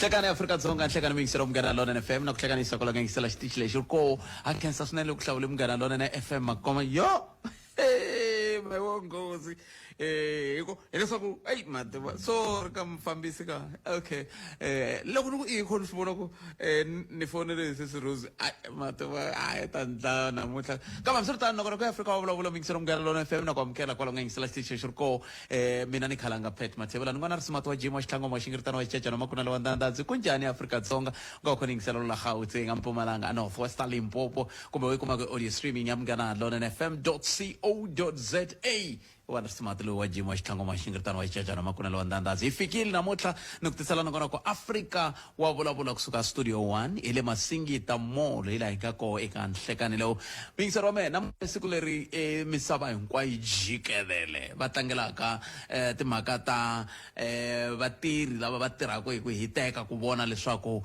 hlekani Afrika-Dzonga hlekani mingisela Munghana Lonene FM na ku hlekanisa ku la ka yingisela xitichi lexi ko a khensa swinene ku hlawule Munghana Lonene FM makoma yo mewongozi hileswaku eyi mativa sorry ka mufambisi ka okay loko ni ku i khona swi vona ku ni fonele sesi Rose mativa a ta ndla namuntlha kambe swi ri tani nakona ku Afrika wa vulavula mingisela Munghana Lonene FM na ku amukela kwala nga yingisela xitichi lexi ko mina ni khalanga Pet Mathebula ni n'wana risimati wa Jim wa xitlhangu wa xingiritano wa xicecana makunala wa ndandadzi ku njhani Afrika-Dzonga nga khona yingisela la Gauteng Mpumalanga North West Limpopo kumbe u kuma audio streaming ya Munghana Lonene FM.co.za wana risimati lowu wa Jim wa xitlhangu wa xingiritano wa xicecana makunala wa ndandadzi hi fikile namuntlha ni ku tisela nakona ku Afrika wa vulavula kusuka studio 1 hi le Masingita Mall hi laha hi nga koho eka nhlekani lowu mingiselo wa mena siku leri misava hinkwayo jikelele va tlangelaka timhaka ta vatirhi lava va tirhaka hi ku hiteka ku vona leswaku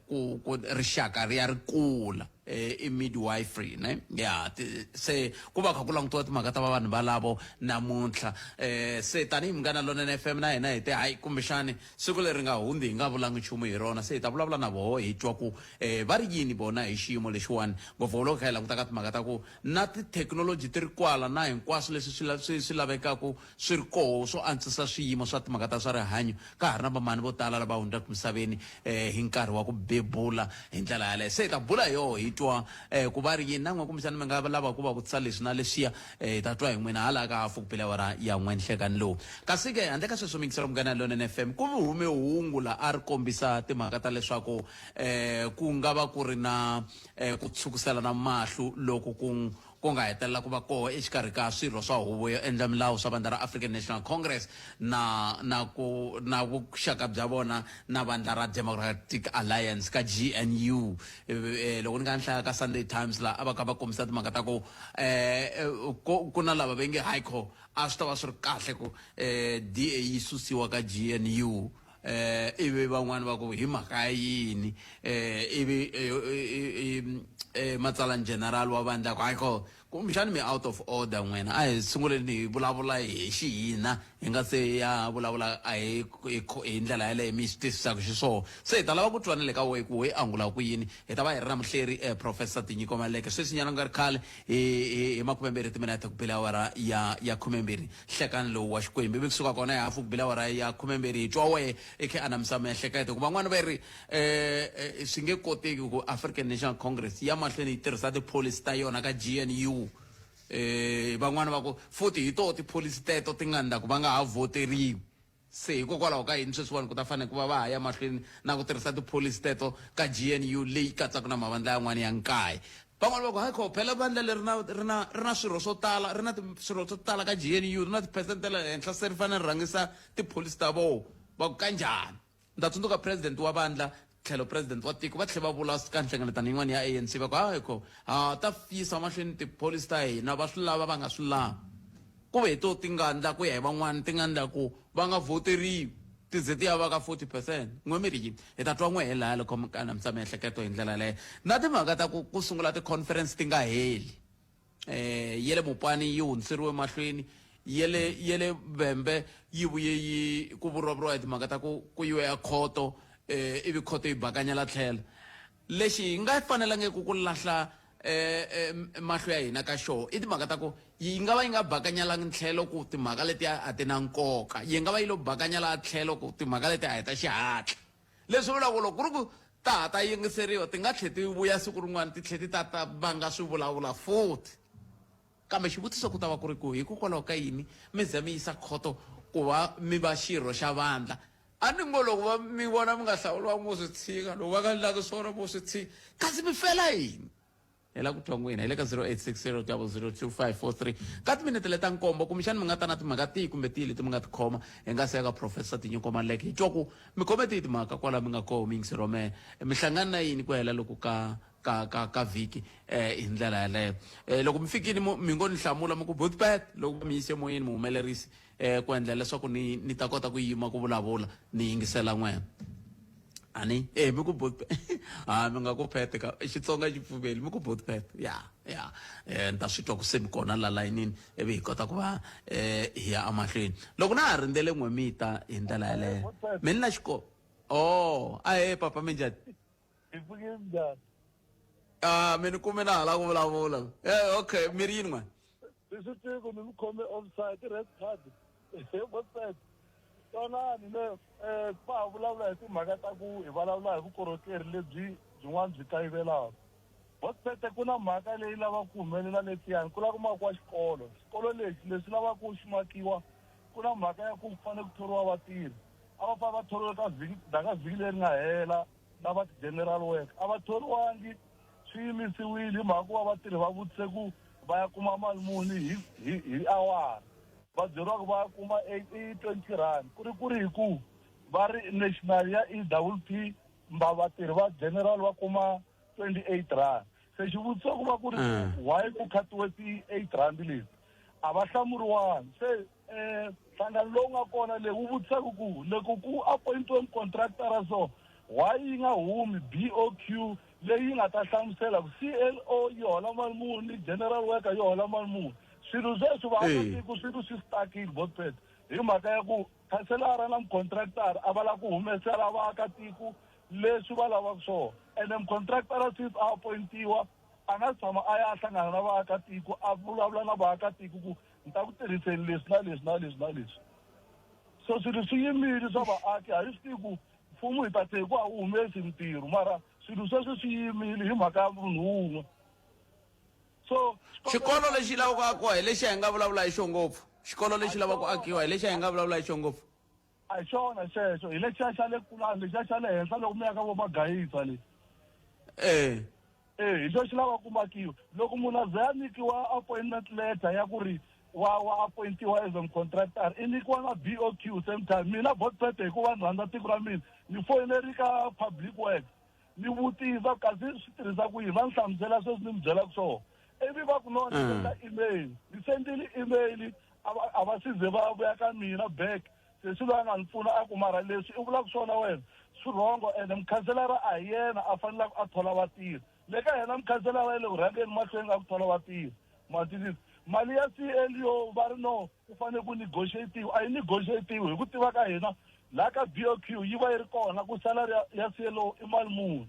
ku rixaka ri ya ri kula i midwifery ne ya se ku va kha ku langutiwa timhaka ta vanhu valavo namuntlha se tanihi Munghana Lonene FM na hina hi te hayi kumbexani siku leri nga hundzi hi nga vulangi nchumu hi rona se hi ta vulavula na voho hi twa ku va ri yini vona hi xiyimo lexiwani ngopfu loko kha hi langutaka timhaka ta ku na tithekinoloji ti ri kwala na hinkwaswo leswi swi lavekaku swi ri koho swo antswisa swiyimo swa timhaka ta swa rihanyo ka ha ri na vamani vo tala lava hundzaka misaveni hi nkarhi wa ku bebula hi ndlela yaleyo se hi ta bula hi yoho hi twa ku va ri yini na n'we kumbexani mi nga lava ku va ku tisa leswi na leswiya hi ta twa hi n'wina hala ka hafu kupela wara ya n'we nhlekani lowu kasi ke handle ka sweswo mingiselo Munghana Lonene FM ku hume hungu la a ri kombisa timhaka ta leswaku ku nga va ku ri na ku tshukisela na mahlo loko ku nga hetelela ku va koho exikarhi ka swirho swa huvo yo endla milawu swa vandla ra African National Congress na vuxaka bya vona na vandla ra Democratic Alliance ka GNU loko ni nga nhlaya ka Sunday Times la a va kha va kombisa timhaka ta ku na lava va nge haikho a swi ta va swi ri kahle ku DA yi susiwa ka GNU ivi van'wani va ku hi mhaka yini ivi matsalan general wa vandla ku hayi kumbexani mi out of order n'wena a hi sunguleni hi vulavula hi xihina hi nga se ya vulavula hi ndlela yaleyo mi swi twisisaka xiswona se hi ta lava ku twana le ka wehe ku hi angula ku yini hi ta va hi ri na muhleri Professor Tinyiko Maleke sweswi nyana nga ri khale hi 20 timinete ku bela awara ya 20 nhlekani lowu wa Xikwembu ivi kusuka kona hi hafu ku bela awara ya 20 hi twa wehe i khe anamisa miehleketo ku van'wani va ri swi nge koteki ku African National Congress ya mahlweni yi tirhisa tipolisi ta yona ka GNU van'wani va ku futhi hi toho tipolisi teto ti nga ndlaku va nga ha voteriwi se hikokwalaho ka yini sweswiwani ku ta fanele ku va va ha ya mahlweni na ku tirhisa tipolisi teto ka GNU leyi katsaka na mavandla yan'wana ya nkaye van'wani va ku hayi kho phela vandla leri ri na swirho swo tala ri na swirho swo tala ka GNU ri na tiphesente le henhla se ri fanele ri rhangisa tipolisi ta voho va ku kanjhani ni ta tsundzuka president wa vandla tlhelo president wa tiko va tlhe va vula ka nhlengeletano yin'wana ya ANC va ku hayikho ta yisa mahlweni tipolisi ta hina va swi lava va nga swi lavi ku ve to ti nga ndla ku ya hi van'wani ti nga ndla ku va nga voteriwi ti ze ti ya va ka 40%. N'we mi ri yini hi ta twa n'we helaya loko mi kanamisa miehleketo hi ndlela leyo na timhaka ta ku sungula ti-conference ti nga heli ye le Mopani yi hundziseriwe mahlweni ye le Vhembe yi vuye yi ku vulavuriwa hi timhaka ta ku yiwe ya khoto ivi khoto yi bakanyela tlhela lexi hi nga fanelangi ku lahla mahlo ya hina ka xona i timhaka ta ku yi nga va yi nga bakanyelangi tlhelo ku timhaka leti a ti na nkoka yi nga va yi lo bakanyela tlhelo ku timhaka leti a hi ta xihatla leswi vulaka loko ku ri ku ta yingiseriwa ti nga tlhe ti vuya siku rin'wana ti tlhe ti ta va nga swi vulavula futhi kambe xivutiso ku ta va ku ri ku hikokwalaho ka yini mi ze mi yisa khoto ku va mi va xirho xa vandla a ni ngo loko va mi vona mi nga hlawuliwa mo swi tshika loko va nga endlaka swona mo swi tshika kasi mi fela yini hi la ku twa n'wina hi le ka 0860002543 ka timinete leta nkombo kumbexani mi nga ta na timhaka tihi kumbe tihi leti mi nga tikhoma hi nga se ya ka Professor Tinyiko Maleke hi twa ku mi khome tihi timhaka kwala mi nga koho mingisero mehe mi hlangana na yini ku hela loko ka vhiki hi ndlela yaleyo loko mi fikini mi ngo ni hlamula mi ku Bootpad loko mi yise moyeni muhumelerisi ku endla leswaku ni ta kota ku yima ku vulavula ni yingisela n'wena ani mi ku both mi nga ku phete ka Xitsonga xi pfumeli mi ku both phete ya ni ta swi twa ku se mi kona la layinini ivi hi kota ku va hi ya amahlweni loko na ha rindzele n'we mita hi ndlela yaleyo mi ni na papa minjhani mi ni kume na hala ku vulavula okay mi ri yini n'wana leswi tiko ni mi khome offside red card whatsapp tonani ne va vulavula hi timhaka ta ku hi vulavula hi vukorhokeri lebyi byin'wana byi kayivelaka whatsapp ku na mhaka leyi lavaka ku humelela letiyani ku lava ku makiwa xikolo leswi lavaka ku xi makiwa ku na mhaka ya ku fanele ku thoriwa vatirhi a va fane va thoriwa ka vhiki leri nga hela lava ti-general work a va thoriwangi swi yimisiwile hi mhaka ku va vatirhi va vutise ku va ya kuma mali muni hi awara va byeriwa ku va ya kuma 20 rand ku ri hi ku va ri national ya EWP mba vatirhi va general va kuma 28 rand se xivutiso ku va ku ri why ku khatiwe ti-8 rand leti a va hlamuriwangi se nhlangano lowu nga kona leyi wu vutisaka ku loko ku appointiwe contractora so why yi nga humi BOQ leyi yi nga ta hlamusela ku CLO yi hola mali muni general worker yi hola mali muni swilo sweswi vaakatiko swilo swi stakile botpet hi mhaka ya ku khanselara na mucontractor a va lava ku humesela vaakatiko leswi va lavaka swona ene mucontractor since a appointiwa a nga tshama a ya hlangana na vaakatiko a vulavula na vaakatiko ku ni ta ku tirhiseni leswi so swilo swi yimile swa vaaki a hi swi tivi ku mfumo hi ta tlhe ku a wu humesi mintirho mara swilo sweswi swi yimile hi mhaka ya munhu wun'we so xikolo lexi lavaka akiwa hi lexi hi nga vulavula hi xo ngopfu xikolo lexi lavaka ku akiwa hi lexi hi nga vulavula hi xo ngopfu a hi xona xexo hi lexiya xa le kulani lexiya xa le henhla loko mi ya ka vo magayisa le hi xo xi lava ku makiwa loko munhu a ze a nyikiwa appointment letter ya ku ri wa appointiwa as a contractor i nyikiwa na BOQ same time mina botpete hikuva ni rhandza tiko ra mina ni foyineri ka public work ni vutisa kasi swi tirhisa ku yini va ni hlamusela sweswi ni mi byelaka swona ivi va ku no ni senda email ni sendile email a va size va vuya ka mina back se swi va nga ni pfuna a ku mara leswi i vulaka swona wena swi rhongo ende mukhanselara a hi yena a fanelaka a thola vatirhi le ka yena mukhanselara ya le ku rhangeni mahlweni a ku thola vatirhi matwisisa mali ya CLO va ri no ku fanele ku negotiatiwa a yi negotiatiwi hi ku tiva ka hina laha ka BOQ yi va yi ri kona ku salary ya CLO i mali muni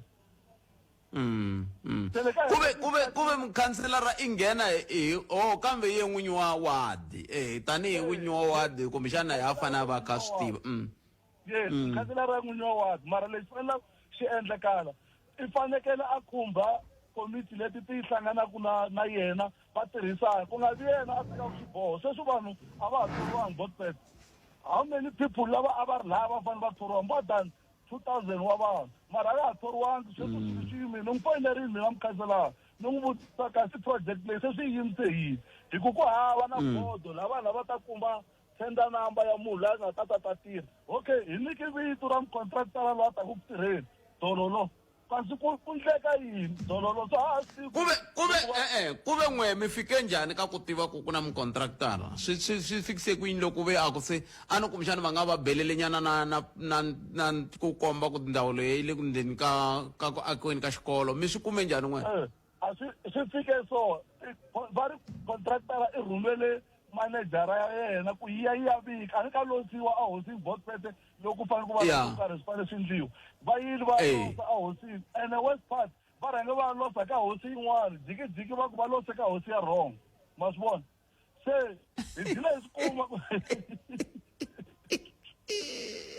kuve mukhanselara i nghena kambe ye n'winyi wa wadi tanihi n'winyi wa wadi kumbexana hi a fanele a va kha swi tiva yes mukhanselara ya n'winyi wa wadi mara lexi fanela xi endlekala i fanekele a khumba komiti leti ti hlanganaka na yena va tirhisana ku nga vi yena a tekaka swiboho sweswi vanhu a va ha thoriwangi botpet how many people lava a va ri laha va fanele va thoriwa more than 2000 wa vanhu mara a va ha thoriwangi sweswi swilo swi yimile ni n'wi foyinerile mina mukhanselara ni n'wi vutisa kasi project leyi se swi yimise yini hi ku hava na bodo la vanhu lava ta kuma tender number ya munhu loyi a nga ta tirha okay hi nyike vito ra mucontractora loyi a taka ku tirheni dololo kasi ku ndleka yini dololo so kuve n'we mi fike njhani ka ku tiva ku ku na mucontractora swi fikise ku yini loko ve a ku se a ni kumbexani va nga va belelenyana na ku komba ku ndhawu leyi yi le ku ndzeni ka ku akiweni ka xikolo mi swi kume njhani n'wena a swi fike so va ri contractora i rhumele manejara ya yena ku yi ya vika a ni ka losiwa a hosini botpete loko ku fanele ku va ku karhi swi fanele swi endliwa va yile va losa a hosini ene west part va rhange va losa ka hosi yin'wana jikijiki va ku va lose ka hosi ya wrong ma swi vona se hi dlina hi swi kuma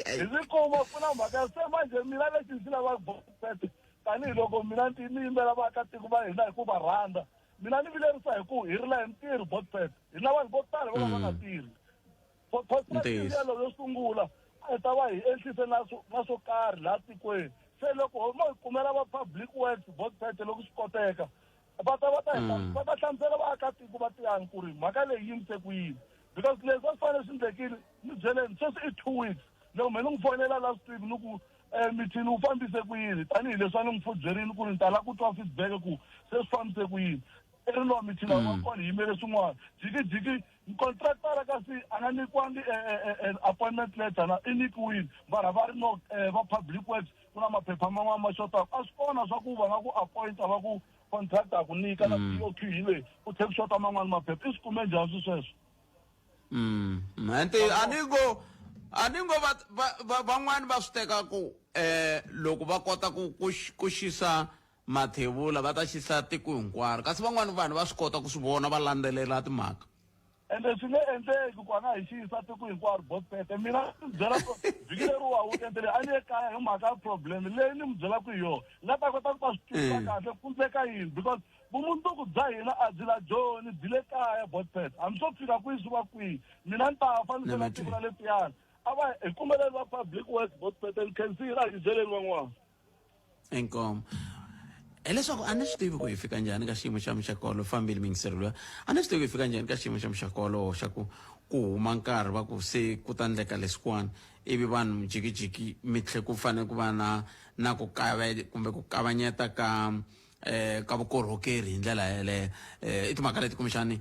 hi swi kuma ku na mhaka se manje mina lexi ndzi lavaka botpete tanihiloko mina ni yimbela vaakatiko va hina hi ku va rhandza mina ni vilerisa hi ku hi ri la hi ntirhi botpet hi na vanhu vo tala va nga tirhi contractiyelo yo sungula a hi ta va hi ehlise na swo karhi laha tikweni se loko mo hi kumela va public works botpet loko swi koteka va ta hlamusela vaakatiko va tiyani ku ri mhaka leyi yimise ku yini because leswi a swi fanele swi endlekile ni byeleni sweswi i 2 weeks loko mina ni n'wi fonela last week ni ku mithini wu fambise ku yini tanihileswi a ni n'wi fudzerini ku ri ni tala ku twa feedback ku se swi fambise ku yini erinwa mithini a va kona hi yimele swin'wana jikijiki contractor kasi ananikwanga an appointment letter na inikiwini mara va ri no va public works ku na maphepha man'wana ma xotaka a swi kona swa ku va nga ku appointa va ku contractor ku nyika na POQ hi leyi ku tlhe ku xota man'wana maphepha i swi kume njhani sweswo aningo van'wani va swi teka ku loko va kota ku xisa mathebula va ta xisa tiko hinkwaro kasi van'wani vanhu va swi kota ku swi vona va landzelela timhaka ende swi nge endleki kwana hi xiyisa tiko hinkwaro botpete mina ni byela ku vhiki leriwa wu endlele a ni ye kaya hi mhaka ya problem leyi ni mi byelaku hi yona nga ta kota ku ta swi twisa kahle ku ndleka yini because vumundzuku bya hina a byi la joni byi le kaya botpete hambi swo fika kwihi swi va kwihi mina ni ta fa ni sela tiko ra letiyani a va hi kumeleni va public works botpete ni khensila hi byeleni van'wana inkomo leswaku a ni swi tivi ku hi fika njhani ka xiyimo xa muxakolo fambile mingiseleriwa a ni swi tivi ku hi fika njhani ka xiyimo xa muxakolo xa ku huma nkarhi va ku se ku ta endleka leswiwani ivi vanhu mujikijiki mi tlhe ku fanele ku va na ku kumbe ku kavanyeta ka vukorhokeri hi ndlela yeleyo i timhaka leti kumbexani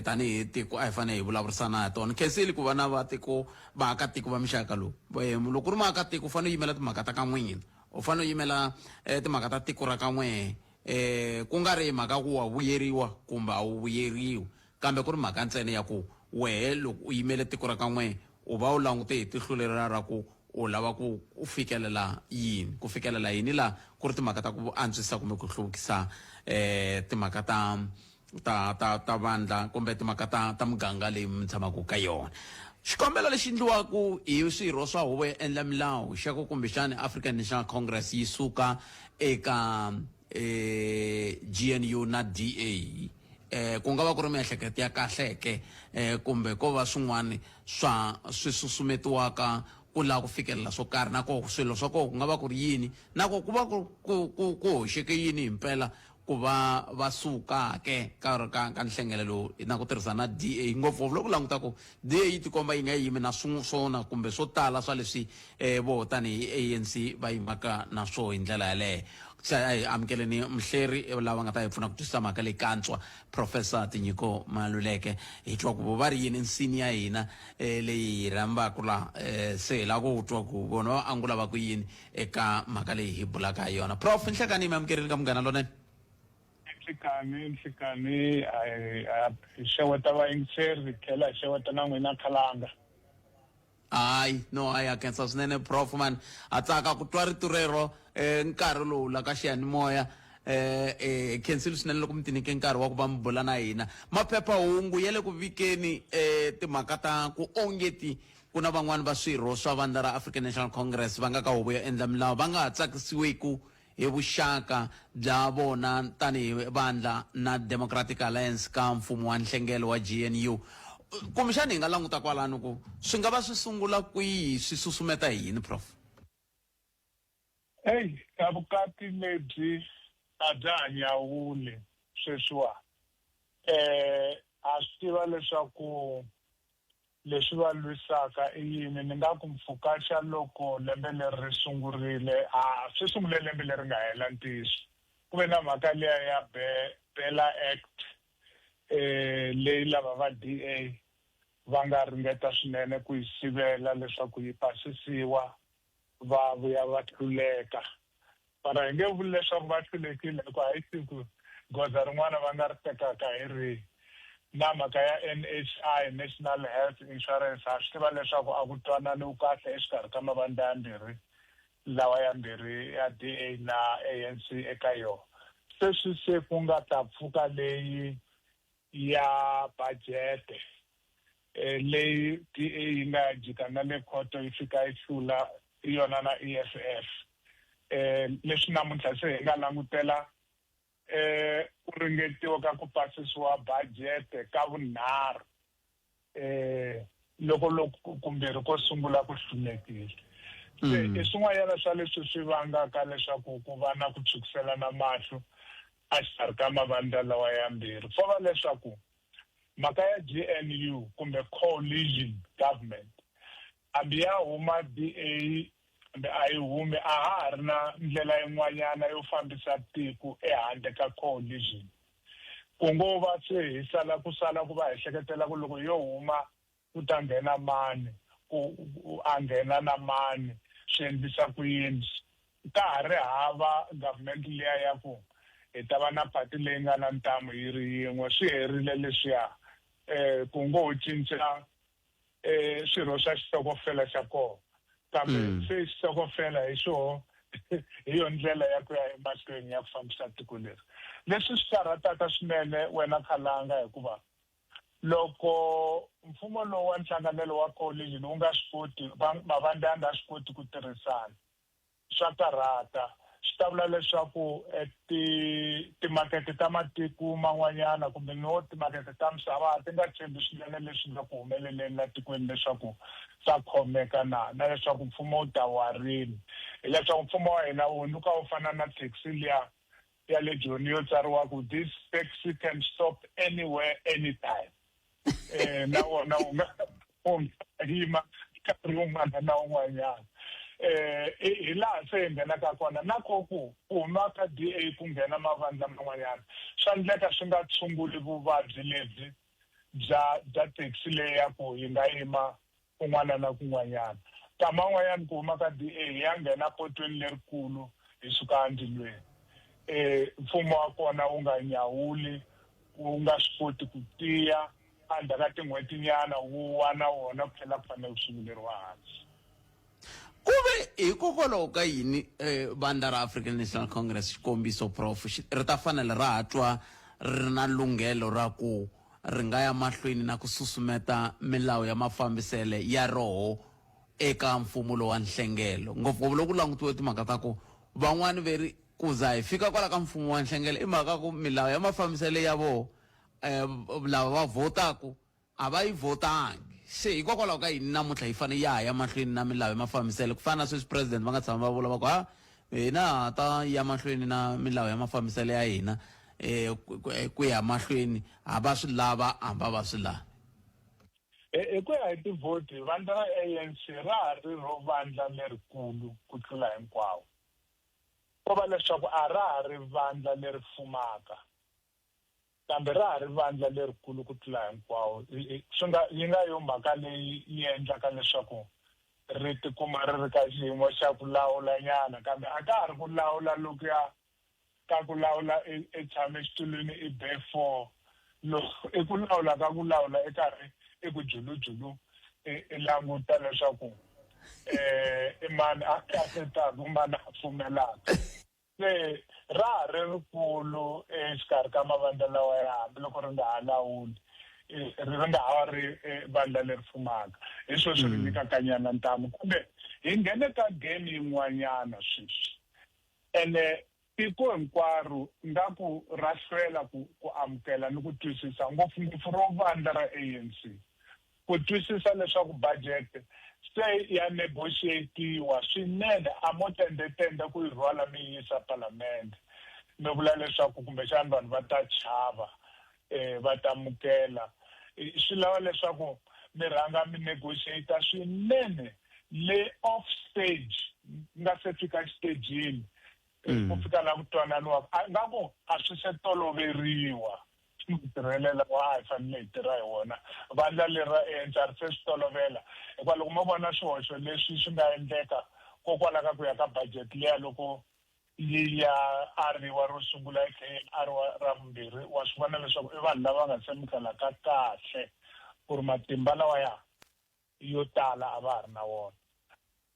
tanihi tiko a hi fanele hi vulavurisana hi tona khensile ku va na vaakatiko va mixaka lowu loko u ri maakatiko u fanele u yimela timhaka ta ka n'wina u fanele u yimela timhaka ta tiko ra ka n'wehe ku nga ri mhaka ku wa vuyeriwa kumbe a wu vuyeriwi kambe ku ri mhaka ntsena ya ku wehe loko u yimele tiko ra ka n'wehe u va u langute hi tihlulera ra ku u lava ku u fikelela yini ku fikelela yini laha ku ri timhaka ta ku antswisa kumbe ku hluvukisa timhaka ta vandla kumbe timhaka ta muganga leyi mi tshamaka ka yona xikombelo lexi endliwaku hi swirho swa huvo ya endla milawu xa ku kumbexani African National Congress yi suka eka GNU na DA ku nga va ku ri miehleketo ya kahleke kumbe ko va swin'wana swi susumetiwaka ku lava ku fikelela swo karhi na koho swilo swa koho ku nga va ku ri yini na ku va ku hoxeke yini hi mpela ku va suka ka nhlengelelo na ku tirhisana na DA ngopfu loko languta ku DA yi tikomba yi nga yimi na swona kumbe swo tala swa leswi vo tanihi ANC va yimaka na swo hi ndlela yaleyo amukeleni mhleri lava nga ta hi pfuna ku twisisa mhaka leyi kantswa Professor Tinyiko Maluleke hi twa ku va ri yini nsini ya hina leyi hi rhambaka la se hi lava ku twa ku vona va angula va ku yini eka mhaka leyi hi bulaka hi yona prof nhlekani mi amukerile ka munghana lonene nhlikani hi xeweta vayingiseri hi tlhela hi xeweta na n'wina khalanga hayi no hayi a khensa swinene prof man a tsaka ku twa rito rero nkarhi lowu la ka xiyanimoya khensile swinene loko mi tinike nkarhi wa ku va mi bula na hina maphephahungu ya le ku vikeni timhaka ta ku ongeti ku na van'wani va swirho swa vandla ra African National Congress va nga ka huvo ya endla milawu va nga ha tsakisiweku hi vuxaka bya vona tanihi vandla na Democratic Alliance ka mfumo wa nhlengelo wa GNU kumbexani hi nga languta kwalano ku swi nga va swi sungula kwihi swi susumeta hi yini prof vukati lebyi a bya ha nyawuli sweswiwa a swi tiva leswaku leswi va lwisaka i yini ni nga ku mpfhuka xa loko lembe leri ri sungurile swi sungule lembe leri nga hela ntiso ku ve na mhaka liya ya Bela Act leyi lava va DA va nga ringeta swinene ku yi sivela leswaku yi pasisiwa va vuya va tluleka mara hi nge vuli leswaku va tlulekile ku a hi siku goza rin'wana va nga ri tekaka hi rihi na mhaka ya NHI National Health Insurance ha swi tiva leswaku a ku twananiwi kahle exikarhi ka mavandla yambirhi lawa yambirhi ya DA na ANC eka yona sweswi se ku nga ta pfuka leyi ya budgete leyi DA yi nga jika na le khoto yi fika yi hlula yona na EFF leswi namuntlha se hi nga langutela ku ringetiwa ka ku pasisiwa budgete ka vunharhu loko kumbirhi ko sungula ku hlulekile se i swin'wanyana swa leswi swi vangaka leswaku ku va na ku tshwukiselana mahlo a xikarhi ka mavandla lawa yambirhi fo va leswaku mhaka ya GNU kumbe coalition government hambi ya huma DA kambe a yi humi a ha ri na ndlela yin'wanyana yo fambisa tiko ehandle ka coalition ku ngo va se hi sala ku va hi hleketela ku loko yo huma ku ta nghena mani ku a nghena na mani swi endlisa ku yini ka ha ri hava government liya ya ku hi ta va na party leyi nga na ntamu yi ri yin'we swi herile leswiya ku ngo ho cinca swirho swa xitokofela xa kona kambe se xitokofela hi xoho hi yo ndlela ya ku ya emahlweni ya ku fambisa tiko leri leswi swi karhataka swinene wena Khalanga hikuva loko mfumo lowu wa nhlanganelo wa coalition wu nga swi koti mavandla ya nga swi koti ku tirhisana swa karhata swi ta vula leswaku timakete ta matiko man'wanyana kumbe no timakete ta misava ti nga tshembi swinene leswi nga ku humeleleni la tikweni leswaku swa khomeka na leswaku mfumo wu ta warini hileswaku mfumo wa hina wu hundzuka wu fana na taxi liya ya le Joni yo tsariwa ku this taxi can stop anywhere anytime na wona wu nga yima nkarhi wun'wana na wun'wanyana hi laha se hi nghenaka kona na ku huma ka DA ku nghena mavandla man'wanyana swa endleka swi nga tshunguli vuvabyi lebyi bya taxi leyi ya ku yi nga yima kun'wana na kun'wanyana kama n'wanyana ku huma ka DA ya nghena potweni lerikulu hi suka andzilweni mfumo wa kona wu nga nyawuli wu nga swi koti ku tiya endzhaku ka tin'hwetinyana wu wa na wona ku tlhela ku fanele ku sunguleriwa hansi kuve hikokwalaho ka yini vandla ra African National Congress xikombiso prof ri ta fanele ra hatwa ri na lunghelo ra ku ri nga ya mahlweni na ku susumeta milawu ya mafambisele ya roho eka mfumo lowu wa nhlengelo ngopfungopfu loko langutiwe timhaka ta ku van'wani veri ku za hi fika kwala ka mfumo wa nhlengelo i mhaka ku milawu ya mafambisele ya voho lava va votaku a va yi votangi se hikokwalaho ka yini namuntlha yi fanele ya mahlweni na milawu ya mafambisele ku fana na sweswi president va nga tshama va vula va ku hina ta ya mahlweni na milawu ya mafambisele ya hina ku ya mahlweni hava swi lava hamba va swi lavi hi ku ya hi tivhoti vandla ra ANC ra ha ri ro vandla lerikulu ku tlula hinkwawo ko va leswaku a ra ha ri vandla leri fumaka kambe ra ha ri vandla lerikulu ku tlula hinkwawo yi nga yo mhaka leyi yi endlaka leswaku ri tikuma ri ri ka xiyimo xa ku lawula nyana kambe a ka ha ri ku lawula lokuya ka ku lawula e tshame xitulwini i before i ku lawula ka ku lawula i karhi i ku julujulu i languta leswaku i mani a kahletaku mani a pfumelaka se ra ha ri rikulu exikarhi ka mavandla lawa ya hambi loko ri nga ha lawuli ri nga ha ri vandla leri fumaka hi swo swi ri nyikaka nyana ntamu kumbe hi nghene ka game yin'wanyana sweswi ene tiko hinkwaro nga ku ra hlwela ku amukela ni ku twisisa ngopfungopfu ro vandla ra ANC ku twisisa leswaku budget se ya negotiatiwa swinene a mo tendetende ku yi rhwala mi yisa palamende no vula leswaku kumbexani vanhu va ta chava va ta amukela swi lava leswaku mi rhanga mi negotiata swinene le off stage nga se fika xitejini ku fika la ku twananiwa nga ku a swi se toloveriwa tirhelela wa hi fanele hi tirha hi wona vandla lera ANC ri se swi tolovela hikuva loko mo vona swihoxo leswi swi nga endleka kokwala ka ku ya ka budget leya loko yi ya ariwa ro sungula yi tlhe ariwa ra vumbirhi wa swi vona leswaku i vanhu lava nga tshamikelaka kahle ku ri matimba lawaya yo tala a va ha ri na wona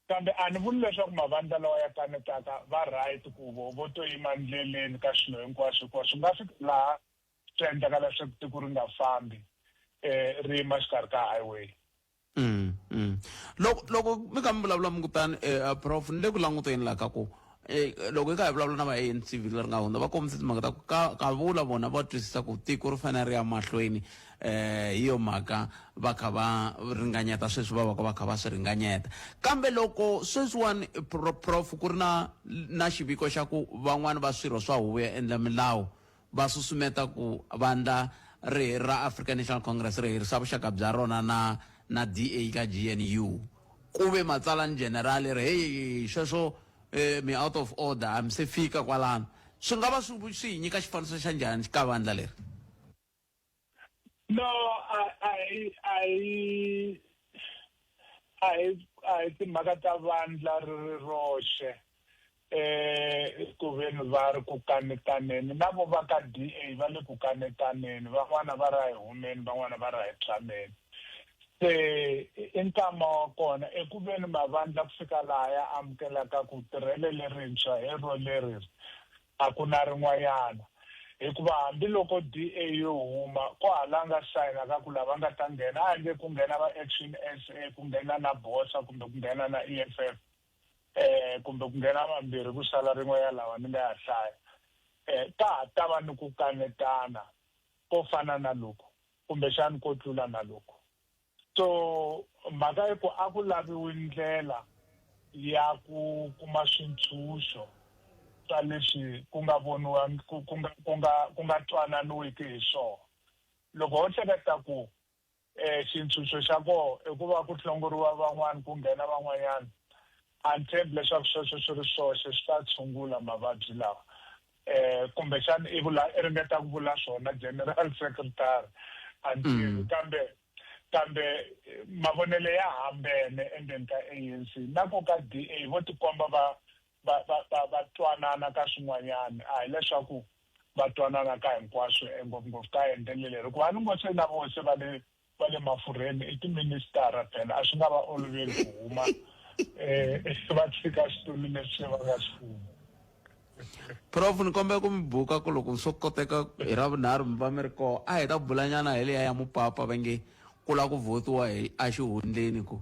kambe a ni vuli leswaku mavandla lawa ya kanetaka va right ku vo to yima ndleleni ka swilo hinkwaswo hikuva swi nga fika laha swi endlaka leswaku tiko ri nga fambi ri yima xikarhi ka highway loko mi kha mi vulavula mi kutani prof ni le ku languteni laha ka ku loko hi kha hi vulavula na va-ANC vhiki leri nga hundza va kombise timhaka ta ku ka vula vona va twisisa ku tiko ri fanele ri ya mahlweni hi yo mhaka va kha va ringanyeta sweswi va va kha va swi ringanyeta kambe loko sweswiwani prof ku ri na xiviko xa ku van'wani va swirho swa huvo ya endla milawu va susumeta ku vandla rihi ra African National Congress ri hirisa vuxaka bya rona na DA ka GNU ku ve matsalani generali ri hey sweswo mi out of order mi se fika kwalano swi nga va swi hi nyika xifaniso xa njhani ka vandla leri No, I timhaka ta vandla ri roxe ku veni va ri ku kanetaneni na vo va ka DA va le ku kanetaneni van'wana va ra hi humeni van'wana va ra hi tshlameni se i nkama wa kona eku veni mavandla ku fika laha ya amukelaka ku tirhele lerintshwa hi ro leri a ku na rin'wanyana hikuva hambiloko DA yo huma ko halanga sayina ka ku lava nga ta nghena a nge ku nghena va Action SA ku nghena na BOSA kumbe ku nghena na EFF kumbe ku nghena mambirhi ku sala rin'we ya lawa ni nga ya hlaya ta ta va ni ku kanetana ko fana na loko kumbexani ko tlula na loko so mhaka yi ku a ku laviwi ndlela ya ku kuma swintshunxo swa leswi ku nga voniwa ku nga twananiwiki hi swona loko ho hleketa ku xintshunxo xa koho i ku va ku hlongoriwa van'wana ku nghena van'wanyana a ni tshembi leswaku sweswo swi ri swoxe swi ta tshungula mavabyi lawa kumbexani i ringeta ku vula swona general secretary a ni tivi kambe mavonele ya hambene endzeni ka ANC na ko ka DA vo tikomba va twanana ka swin'wanyana a hi leswaku va twanana ka hinkwaswo ngopfungopfu ka endlele leri ku va ni ngo se na vose va le mafurheni i tiministara phela a swi nga va oloveli ku huma va tshika xitulu leswi va nga swi fuma Prof ni kombela ku mi buka ku loko swo koteka hi ravunharhu mi va mi ri koho a hi ta bulanyana hi leya ya mupapa va nge ku la ku votiwa a xihundleni ku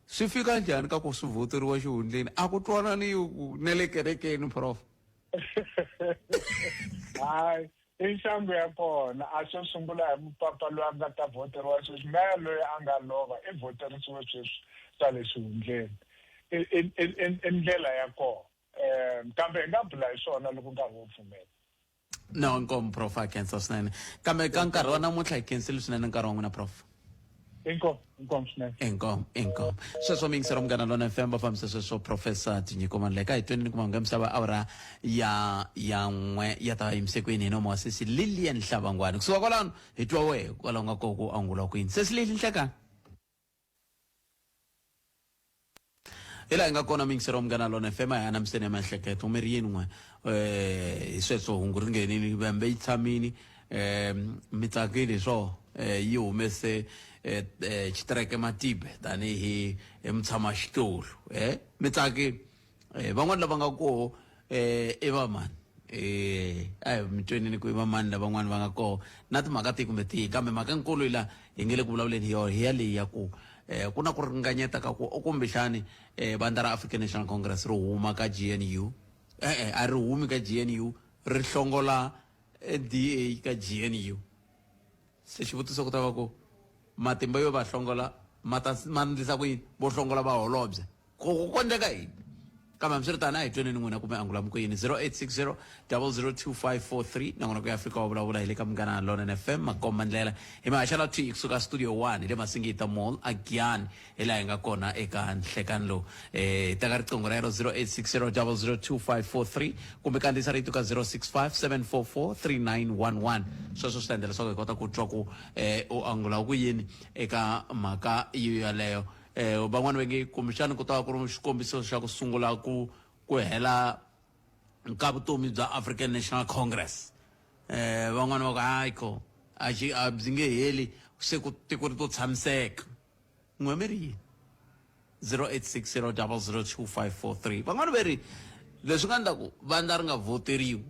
swi fika njhani ka ku swi voteriwa xihundleni a ku twananiwi ne le kerekeni Prof hayi i nxambu ya kona a swo sungula hi mupapa loyi a nga ta voteriwa sweswi na loyi a nga lova i voterisiwe sweswi swa le xihundleni i ndlela ya kona kambe hi nga bula hi swona loko nkarhi wo pfumela no inkomo Prof a khensa swinene kambe ka nkarhi wa namuntlha hi khensile swinene nkarhi wa n'wina Prof inkomo swinene inkomo sweswo mi yingisela Munghana Lonene FM vafambisa sweswo Professor Tinyiko Maluleka hi 20 kuma nga misava awura ya n'we ya ta yimisekweni hi nomo wa sesi Lilian Nhlabangwani kusuka kwalano hi twa wehe kwalaho nga koko ku angula ku yini sesi Lilian Nhlekani ila hi nga kona mi yingisela Munghana Lonene FM a hi anamiseni ya miehleketo mi ri yin'we hi sweswo hungu ri nghenini vambe yi tshamini mi tsakile swo yi humese xitireke Matibe tanihi mutshama xitulu mi tsakile van'wana lava nga koho i va mani a hi mi twenini ku i va mani lavan'wana va nga koho na timhaka tihi kumbe tihi kambe mhaka nkulu hi la hi nge le ku vulavuleni hi ya leyi ya ku ku na ku ringanyeta ka ku kumbexani vandla ra African National Congress ri huma ka GNU a ri humi ka GNU ri hlongola DA ka GNU se xivutiso ku ta va ku matimba yo va hlongola ma ndlisa ku yini vo hlongola vaholobye ku kondleka yini kambe hambiswiritano a hi twenini n'wina kumbe angula mi ku yini 0860 002543 nangona ku ya fika wa vulavula hi le ka Munghana Lonene FM makomba ndlela hi mahaxala twi kusuka studio 1 hi le Masingita Mall a Giyani hi laha hi nga kona eka nhlekani lowu teka riqingho ra yero 0860 002543 kumbe kandziyisa rito ka 0657443911 sweswo swi ta endla leswaku hi kota ku twa ku u angula ku yini eka mhaka iyo yaleyo van'wana va nge kumbexani ku ta va ku ri xikombiso xa ku sungula ku hela ka vutomi bya African National Congress van'wana va ku hayiko a byi nge heli se ku tiko ri to tshamiseka n'we mi ri yini 0860 002543 van'wana va ri leswi nga endla ku vandla ri nga voteriwi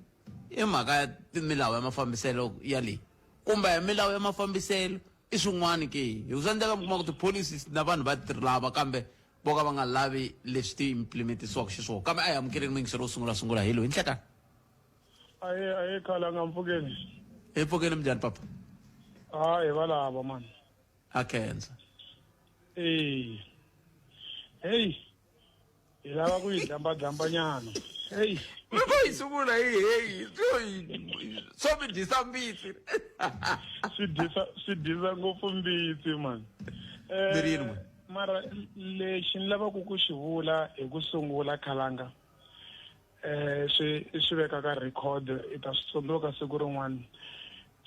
i mhaka ya milawu ya mafambiselo ya leyi kumbe milawu ya mafambiselo i swin'wana ke hi swa endleka mi kuma ku tipholisi na vanhu va lava kambe vo ka va nga lavi leswi ti implementisiwaka xiswona kambe a hi amukeleni mingiselo wo sungula hi loyi hi nhlekani aye khalanga mpfukeni hi mpfukeni minjhani papa hi valava mani ha khensa hey hi lava ku yi dlambanyana hey loko hi sungula hi swo mi dyisa mbitsi swi dyisa ngopfu mbitsi mani mara lexi ni lavaka ku xi vula hi ku sungula khalanga swi veka ka record i ta swi tsundzuka siku rin'wana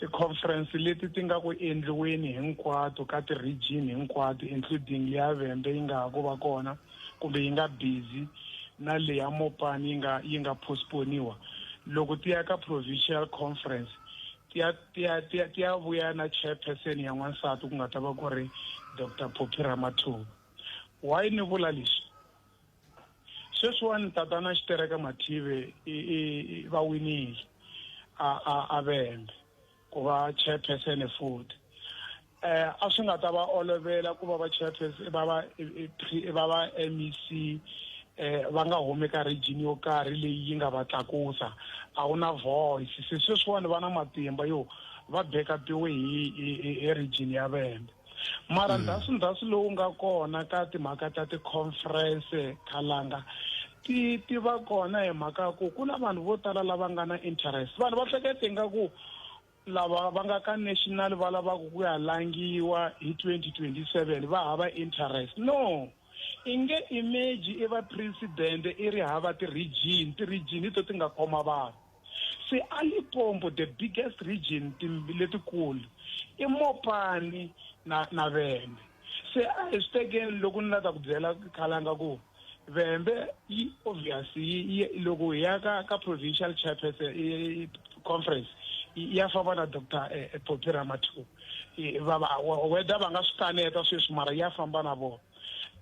ti-conference leti ti nga ku endliweni hinkwato ka ti-region hinkwato including leya Vhembe yi nga ha ku va kona kumbe yi nga busy na leya Mopani yi nga postponiwa loko ti ya ka provincial conference ti ya vuya na chairperson ya n'wansati ku nga ta va ku ri Dr. Phophi Ramathuba. Why ni vula leswi? Sweswiwani tatana Xitereka Mathive va winile a Vhembe ku va chairperson futhi. A swi nga ta va olovela ku va chairperson va MEC va nga humi ka region yo karhi leyi yi nga va tlakusa a wu na voice se sweswiwani va na matimba yo va backupiwe hi region ya Vhembe mara ndhasu lowu nga kona ka timhaka ta ti-conference Khalanga ti va kona hi mhaka ku na vanhu vo tala lava nga na interest vanhu va hlekete ingaku lava va nga ka national va lavaka ku ya langiwa hi 2027 va hava interest no inge image eva president iri hava ti-region to ti nga khoma vanhu se a Limpopo the biggest region letikulu i Mopani na Vhembe se a hi swi tekeni loko ni lava ku byela Khalanga ku Vhembe yi obviously loko hi ya ka provincial chairperson conference ya famba na Dr. Phophi Ramathuba whether va nga swi kaneta sweswi mara ya famba na vona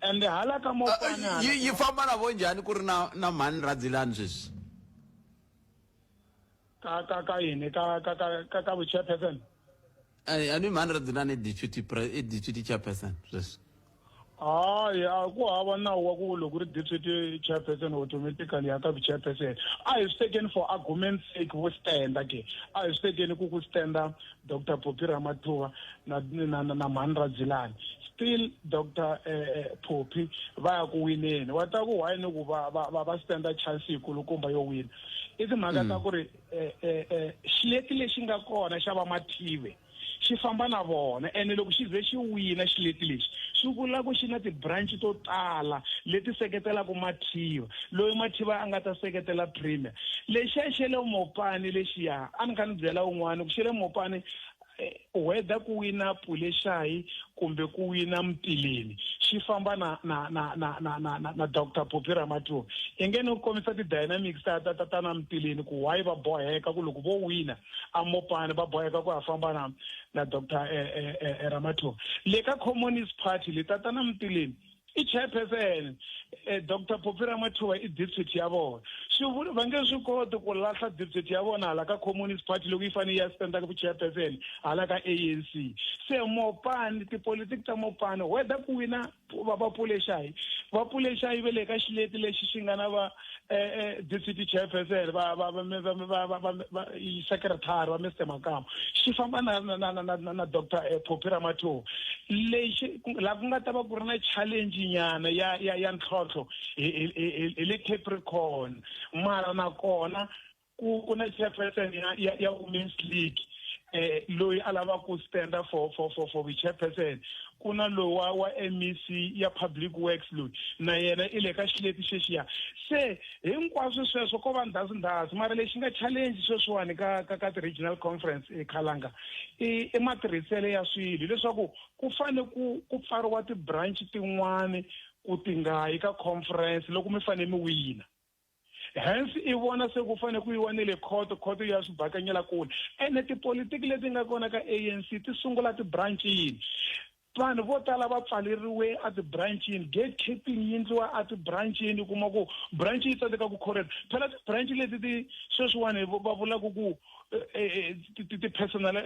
and hala ka Mopani yi famba na vo njhani ku ri na mani Radzilani sweswi ka yini ka vu chairperson a ni mani Radzilani deputy chairperson sweswi ya ku hava nawu wa ku loko ri deputy chairperson automatically ya ka chairperson a hi swi tekeni for argument's sake vo standa ke a hi swi tekeni ku standa Dr. Phophi Ramathuba na mani Radzilani still Dr. Phophi va ya ku wineni wa ta ku why ni ku va standa chance yikulukumba yo wina i timhaka ta ku ri xileti lexi nga kona xa va Mathive xi famba na vona ene loko xi ze xi wina xileti lexi swi vula ku xi na ti-branch to tala leti seketelaka Mathiva loyi Mathiva a nga ta seketela Premier lexiya xe le Mopani lexiya a ni nga ni byela un'wana ku xe le Mopani whether ku wina Puleshayi kumbe ku wina Mtileni xi famba na Dr. Phophi Ramathuba i nge ni kombisa ti-dynamics ta na Mtileni ku why va boheka ku loko vo wina a Mopani va boheka ku ya famba na Dr. Ramathuba le ka Communist Party le tata na Mtileni i chairperson Dr. Phophi Ramathuba i district ya vona swi vula va nge swi koti ku lahla district ya vona hala ka Communist Party loko yi fanele ya standa ku chairperson hala ka ANC se Mopani tipolitiki ta Mopani whether ku wina va Puleshayi ve le ka xileti lexi xi nga na va district chairperson va secretary va Mr. Makama xi famba na Dr. Phophi Ramathuba lexi la ku nga ta va ku ri na challenge nyana ya ntlhontlho hi le Capricorn mara nakona ku na chairperson ya Women's League loyi a lava ku standa for chairperson ku na loyi wa MEC ya Public Works loyi na yena i le ka xileti xexiya se hinkwaswo sweswo ko va ndhazi mara lexi nga challenge sweswiwani ka ti-regional conference Khalanga i matirhisele ya swilo leswaku ku fane ku pfariwa ti-branch tin'wani ku ti nga yi ka conference loko mi fane mi wina hence i vona se ku fane ku yiwa ni le court ya swibakanyela kule ene tipolitiki leti nga kona ka ANC ti sungula ti-branchini vanhu vo tala va pfaleriwe a ti-branchini gatekeeping yi endliwa a ti-branchini kuma ku branch yi tsandzeka ku correct phela ti-branch leti ti sweswiwani va vulaka ku ti-personal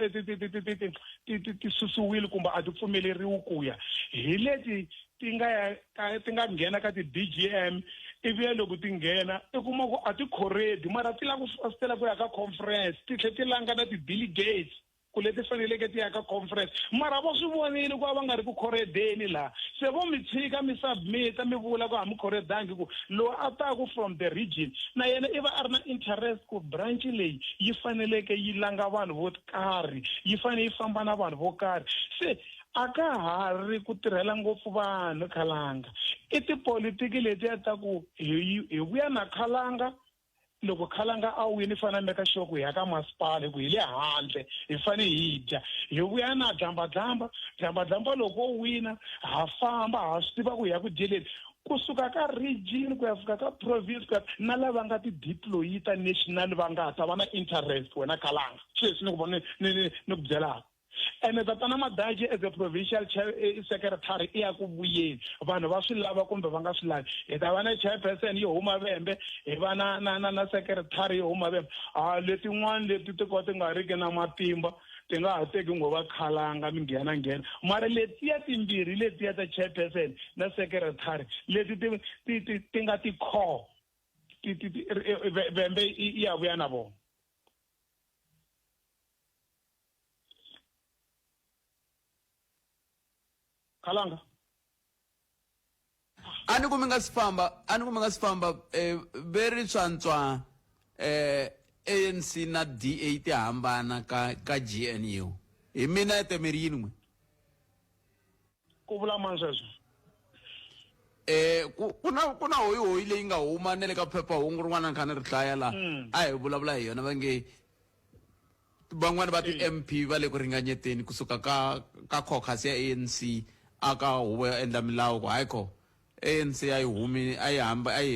ti susiwile kumbe a ti pfumeleriwi ku ya hi leti ti nga nghena ka ti-DGM ivi loko ti nghena i kuma ku a ti correct mara ti lava ku fastela ku ya ka conference ti tlhe ti langa na ti-delegates ku leti faneleke ti ya ka conference mara va swi vonile ku va nga ri ku corredeni laha se vo mi tshika mi submita mi vula ku ha mi corredangi ku loyi a taku from the region na yena i va a ri na interest ku branch leyi yi faneleke yi langa vanhu vo karhi yi fanele yi famba na vanhu vo karhi se a ka ha ri ku tirhela ngopfu vanhu Khalanga i tipolitiki leti ya ta ku hi vuya na Khalanga loko Khalanga a wini fana meka sure ku ya ka masipala ku hi le handle hi fane hi dya hi vuya na dzamba loko wina ha famba ha swi tiva ku ya ku dyeleni kusuka ka region ku ya fika ka province na lava nga ti deploy ta national va nga ta va na interest wena Khalanga sweswi ni ku vona ni ku byelaka ene tatana Madaji as a provincial secretary iya ku vuyeni vanhu va swi lava kumbe va nga swi lavi hi ta va na chairperson yo huma Vhembe hi va na secretary yo huma Vhembe letin'wana leti ti ko ti nga riki na matimba ti nga ha teki ngo va Khalanga mi nghena mara letiya timbirhi letiya ta chairperson na secretary leti ti nga ti core Vhembe iya vuya na vona Khalanga ani ku mi nga si famba veri swantswa ANC na DA ti hambana ka GNU hi mina temeri yin'we ku vula mani sweswo ku na hoyi leyi nga huma na le ka phephahungu rin'wana ni kha ni ri hlaya laha a hi vulavula hi yona va nge van'wani va ti-MP va le ku ringanyeteni kusuka ka caucus ya ANC aka huvo ya endla milawu ku hayi ko ANC a yi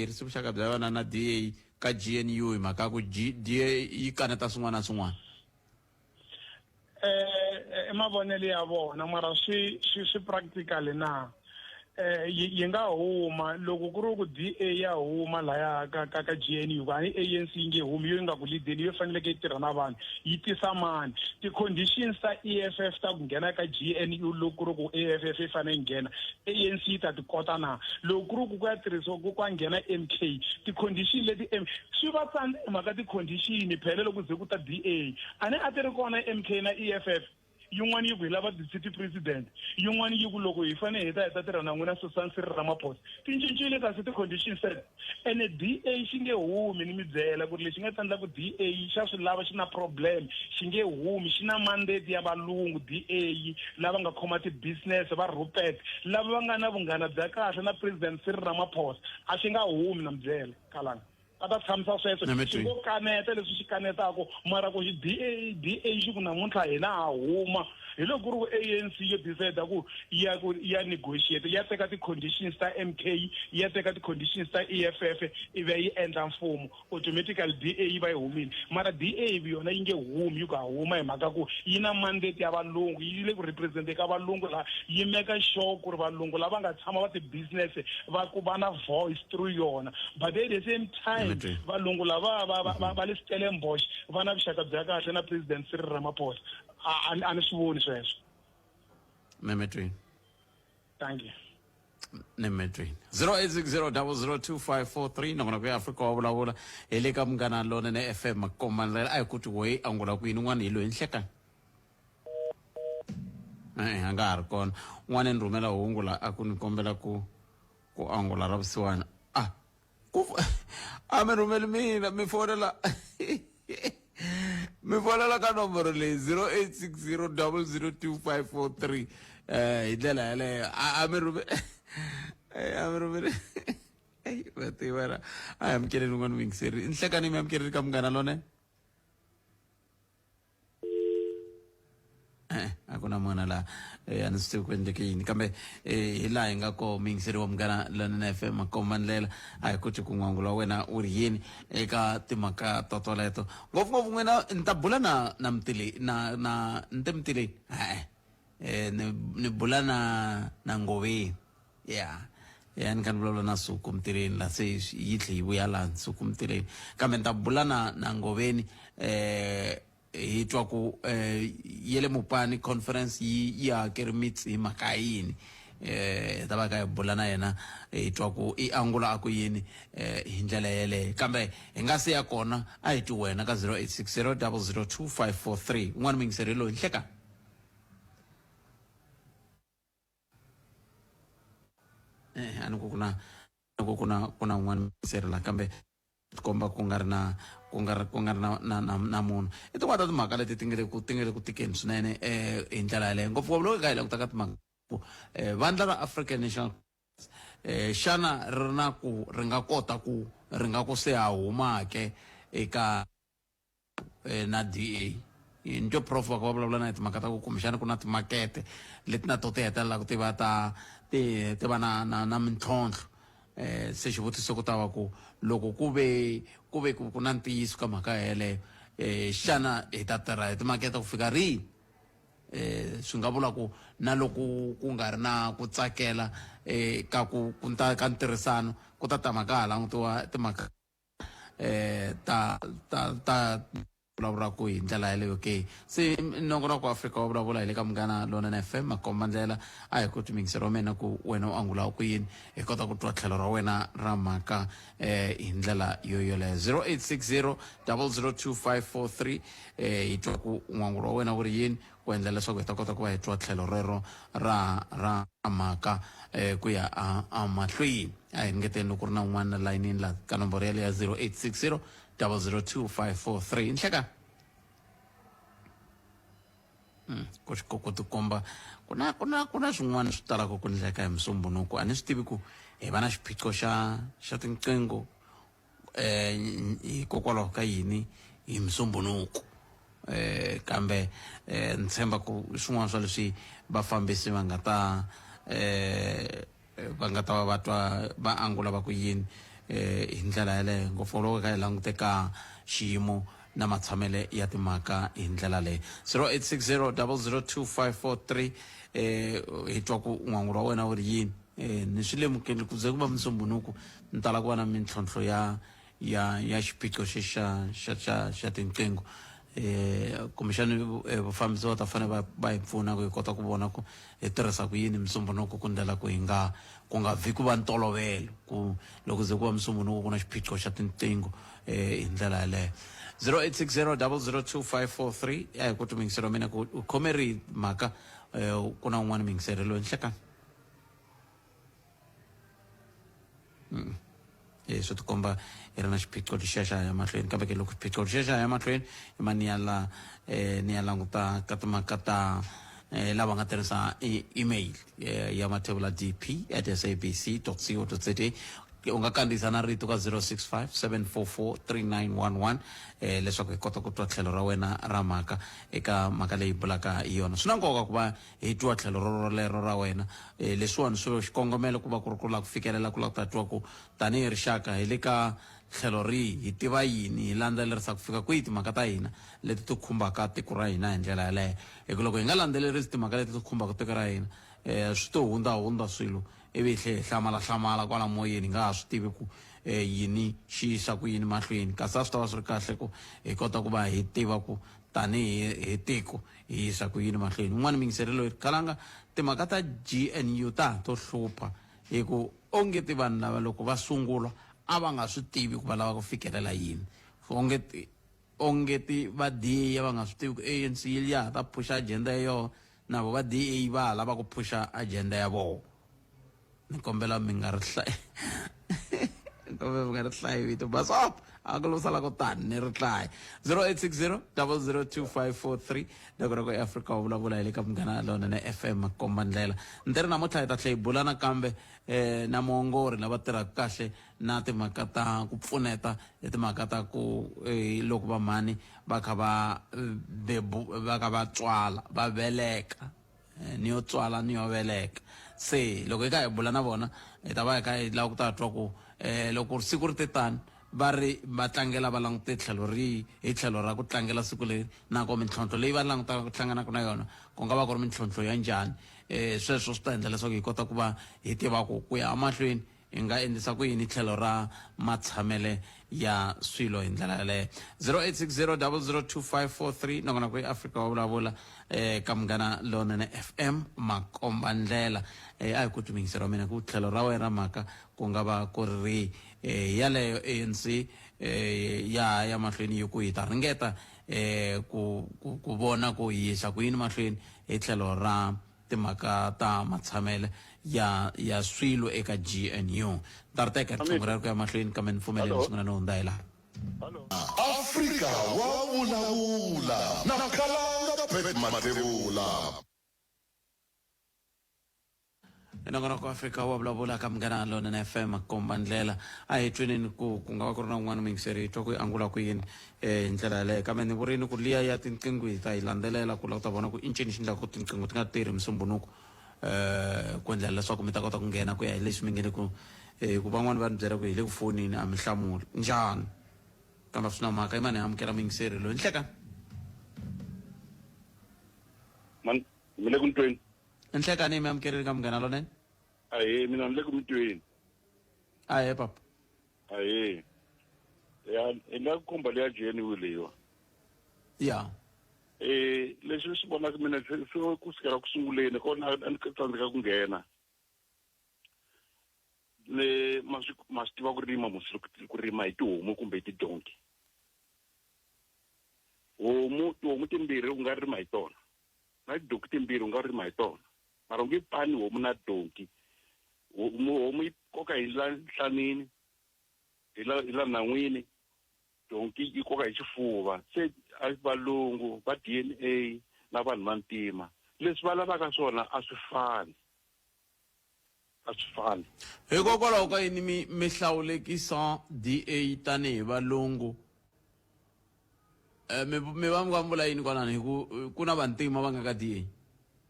herisi vuxaka bya yona na DA ka GNU hi mhaka ku DA yi kaneta swin'wana na swin'wana mavonelo ya vona mara swi practical na yi nga huma loko ku ri ku DA ya huma laya ka GNU va ni ANC yi nge humi yo nga ku leadeni yo faneleke yi tirha na vanhu yi tisa mani ti-conditions ta EFF ta ku nghena ka GNU loko ku ri ku EFF yi fanele yi nghena ANC yi ta ti kota na loko ku ri ku ya tirhisiwa ku ka nghena MK ti-condition leti swi va tsandza hi mhaka ti-condition phela loko ze ku ta DA a ne a ti ri kona MK na EFF yin'wana yi ku hi lava city president yin'wana yi ku loko hi fanele hi ta tirha na n'wina Susan Cyril Ramaphosa ti cincile kasi ti-condition set ene DA xi nge humi ni mi byela ku ri lexi nga tsandla ku DA xa swi lava xi na problem xi nge humi xi na mandate ya valungu DA lava nga khoma ti-business va Rupert lava va nga na vunghana bya kahle na president Cyril Ramaphosa a xi nga humi na mi byela Khalanga a ta tshamisa sweswo xi ngo kaneta leswi xi kanetaka mara ku DA xi ku namuntlha hina ha huma hi loko ku ri ku ANC yo decide ku ya negotiate ya teka ti-conditions ta MK ya teka ti-conditions ta EFF ivi yi endla mfumo automatically DA yi va yi humile mara DA yona yi nge humi yi ku ha huma hi mhaka ku yi na mandate ya valungu yi le ku represente ka valungu laha yi meka sure ku ri valungu lava nga tshama va ti-business va na voice through yona but at the same time valungu lava va le Stellenbosch va na vuxaka bya kahle na president Cyril Ramaphosa a ni swi voni sweswo Memetri thank you Nemetri 0860002543 nongona ku ya Afrika wa vulavula hi le ka Munghana Lonene FM makomanlela a hi kuti hoyi angula ku yini n'wana hi loyi nhlekani a nga ha ri kona n'wana ni rhumela hungu la a ku ni kombela ku angula ra vusiwana a mi rhumeli mina mi fonela ka nomboro leyi 0860002543 hi ndlela yaleyo a mi rhumeli vativana a hi amukeleni n'wana wingiseri nhlekani mi amukeleri ka Munghana Lonene a ku na mona laha a ni swi tivi ku endleke yini kambe hi laha hi nga ko mingiseri wa Munghana Lonene FM makomanlela a hi koti ku n'wangula wena u ri yini eka timhaka totoleto ngopfungopfu n'wina ni ta bula na Mtile na nte Mtileni ni bula na Ngoveni ya ni kha ni vulavula na Suku Mtileni la se yi tlhe yi vuya laha Suku Mtileni kambe ni ta bula na Ngoveni hi twa ku yele Mopani conference yi hakeri mitsi hi mhaka yini ta va ka hi bula na yena hi twa ku i angula a ku yini hi ndlela yeleyo kambe hi nga se ya kona a hi ti wena ka 0860002543 n'wana mingiseri loyi nhleka a ni ku kuna n'wana mingiseri la kambe komba ku nga ri na munhu i tin'wana ta timhaka leti ti nga le ku tikeni swinene hi ndlela yaleyo ngopfungopfu loko hi nga hi languta ka timhaka vandla ra African National xana ri na ku ri nga kota ku ri nga ku se ha humake eka na DA njo prof va ku vulavula na timhaka ta ku kumbexana ku na timakete leti na to ti hetelelaka ti va ti va na mintlhontlho se xivutiso ku ta va ku loko ku ve ku na ntiyiso ka mhaka yeleyo xana hi ta tirha hi timakete ku fika rihi swi nga vula ku na loko ku nga ri na ku tsakela ka ntirhisano ku ta mhaka ha langutiwa timhaka ta vulavulaka hi ndlela yeleyo ke se nongonoko wa Afrika wa vulavula hi le ka Munghana Lonene FM makomba ndlela a hi ku timingisero wa mina ku wena u angulaku ku yini hi kota ku twa tlhelo ra wena ra mhaka hi ndlela yoyoleyo 0860 002543 hi twa ku n'wangulo wa wena wu ri yini ku endla leswaku hi ta kota ku va hi twa tlhelo rero ra mhaka ku ya a mahlweni a hi ringeteni loko ri na un'wana na layinini la ka nomboro yale ya 0860 002543 nhleka ku tikomba ku na swin'wana swi talaka ku endleka hi musumbunuku a ni swi tivi ku hi va na xiphiqo xa tinqingho hikokwalaho ka yini hi musumbunuku kambe ni tshemba ku swin'wana swa leswi vafambisi va nga ta va twa va angula va ku yini hi ndlela yaleyo ngopfuloko ka hi languteka xiyimo na matshamele ya timhaka hi ndlela leyi 0860 002543 hi twa ku n'wangulo wa wena wu ri yini ni swi lemukeli ku ze ku va musumbunuku ni tala ku va na mintlhontlho ya xiphiqo xa tinqingho kumbexani vafambisi va ta fanele va hi pfuna ku hi kota ku vona ku hi tirhisa ku yini musumbunuku ku ndlela ku ku nga vi ku va ntolovelo ku loko ze ku va musumbunuku ku na xiphiqo xa tinqingho hi ndlela yaleyo 0860 002543 a hi ku timingisero wa mina ku u khome ri mhaka ku na un'wana mingisero loyi nhlekani swi tikomba hi ri na xiphiqo lexiya xa ya mahlweni kambe ke loko xiphiqo lexiya xa ya mahlweni hi ma ni ya languta ka timhaka ta lava nga tirhisa email ya mathebula dp@sabc.co.za u nga kandziyisa na rito ka 065 744 3911 leswaku hi kota ku twa tlhelo ra wena ra mhaka eka mhaka leyi bulaka hi yona swi na nkoka ku va hi twa tlhelo rolero ra wena leswiwani swi xikongomelo ku va ku ri ku la ku fikelela ku la ku ta twa ku tanihi rixaka hi le ka tlhelo rihi hi tiva yini hi landzelerisa ku fika kwihi timhaka ta hina leti ti khumbaka tiko ra hina hi ndlela yaleyo hi ku loko hi nga landzelerisi timhaka leti ti khumbaka tiko ra hina swi to hundza swilo ivi hi hlamala kwala moyeni nga ha swi tivi ku yini xi yisa ku yini mahlweni kasi a swi ta va swi ri kahle ku hi kota ku va hi tiva ku tanihi hi tiko hi yisa ku yini mahlweni un'wana mingiselelo hi khalanga timhaka ta GNU ta to hlupha hi ku ongeti vanhu lava loko va sungula a va nga swi tivi ku va lava ku fikelela yini ongeti va DA va nga swi tivi ku ANC ya ta phusha agenda ya yona na va DA va lava ku phusha agenda ya vona ni kombela mi nga ri hlayi vito bas up a ku lo sala ko tani ni ri hlayi 0860 002543 loko eAfrika wa vulavula hi le ka Munghana Lonene FM komba ndlela ni ri namuntlha hi ta tlhe hi bula nakambe na muongori lava tirhaka kahle na timhaka ta ku pfuneta hi timhaka ta ku loko va mhani va kha va tswala va veleka ni yo tswala ni yo veleka se loko hi ka hi bula na vona hi ta va hi kha hi lava ku ta twa ku loko siku ri te tani va ri va tlangela va langute tlhelo rihi hi tlhelo ra ku tlangela siku leri nako mintlhontlho leyi va langutaka ku hlanganaka na yona ku nga va ku ri mintlhontlho ya njhani sweswo swi ta endla leswaku hi kota ku va hi tiva ku ya mahlweni hi nga endlisa ku yini tlhelo ra matshamele ya swilo hi ndlela yaleyo 0860 002543 nakona ku eAfrika wa vulavula ka Munghana Lonene FM makomba ndlela a hi ku timingisero wa mina ku tlhelo ra wena ra mhaka ku nga va ku ri yaleyo ANC ya mahlweni yi ku hi ta ringeta ku vona ku yisa ku yini mahlweni hi tlhelo ra timhaka ta matsamele ya swilo eka GNU tarteka tshungura ku ya mahlweni ka mfumelelo sungula no hundza ila Afrika wa vulavula na kalanga Pet Matebula nongonoko wa Afrika wa vulavula ka Munghana Lonene na FM komba ndlela a hi twenini ku nga va ku ri na un'wana mingiseri twa ku angula ku yini ndlela leyo kambe ni vurini ku liya ya tinqingho hi ta yi landzelela ku la ta vona ku i ncini xi endlaka ku tinqingho ti nga tirhi musumbunuko ku endlela leswaku mi ta kota ku nghena ku ya hi leswi mi nge le ku van'wana va ni byela ku hi le ku fonini a mi hlamuli njhani kambe swi na mhaka i mani hi amukela mingiseri loyi ni hleka man mi le ku ntweni ni hleka ni mi amukerile ka Munghana Lonene ahee mina ni le ku mi tweni ahe papa ahee ya hi nga ku khumba leya jeniwile leyiwa ya leswi swi vonaka mina swi ku sukela ku sunguleni kona a ni tsandzeka ku nghena ma swi tiva ku rima ku rima hi tihomu kumbe hi tidonki tihomu timbirhi u nga rima hi tona na tidonki timbirhi u nga rima hi tona mara u nge pani homu na donki homu yi koka hi la nhlanini hi la nhan'wini donki yi koka hi xifuva se valungu va DNA na vanhu va ntima leswi va lavaka swona a swi fani hikokwalaho ka yini mi hlawulekisa DA tanihi valungu mi va mi vula yini kwalano hi ku na vantima va nga ka DA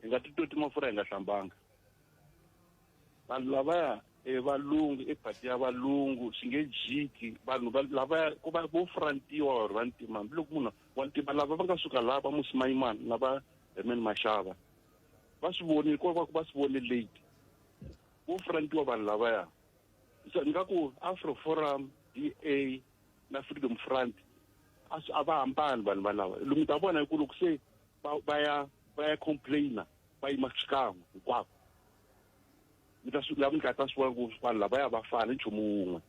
hi nga titoti mafurha hi nga hlambanga vanhu lavaya valungu epati ya valungu swi nge jiki vanhu lavaya ku va vo frontiwa or vantima loko munhu wantima lava va nga suka lava musimayimani na va Herman Mashava va swi vonile ko va swi vone late vo frontiwa vanhu lavaya so ni nga ku Afro Forum DA na Freedom Front a va hambani vanhu valava lomu ta vona ku loko se va ya complaina va yima xikan'we hinkwako mi ta swi lava ni nga ta swi vona ku vanhu lavaya va fana nchumu wun'we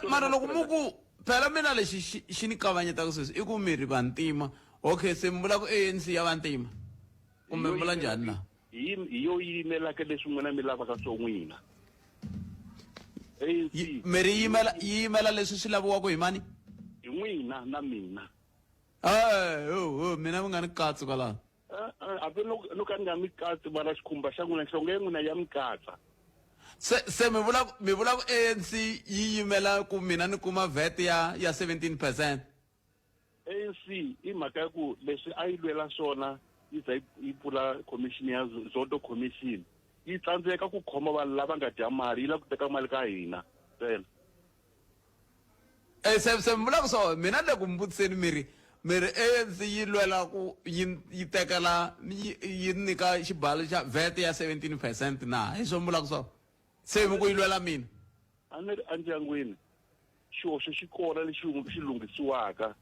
mara loko mu ku phela mina lexi xi ni kavanyetaka sweswi i ku miri vantima okay se mi vula ku ANC ya vantima kumbe mi vula njhani na hi yo yimelaka leswi n'wina mi lavaka swo n'wina miri yi yimela leswi swi laviwaka hi mani hi n'wina na mina mina mi nga ni katsi kwalaho hambi loko a ni nga mi katsi mara xikhumba xa n'wina nhlonge ya n'wina ya mi katsa se mi vula ku ANC yi yimela ku mina ni kuma VAT ya 17%. ANC i mhaka ya ku leswi a yi lwela swona yi za yi pfula commission ya Zondo commission yi tsandzeka ku khoma vanhu lava nga dya mali yi lava ku teka mali ka hina ntsena se mi vula ku so mina le ku mi vutiseni miri ANC yi lwela ku yi tekela yi nyika xibalo xa VAT ya 17% na hi swo mi vula ku so se mi ku yi lwela mina a ni ri endyangwini xihoxo xi kona lexi xi lunghisiwaka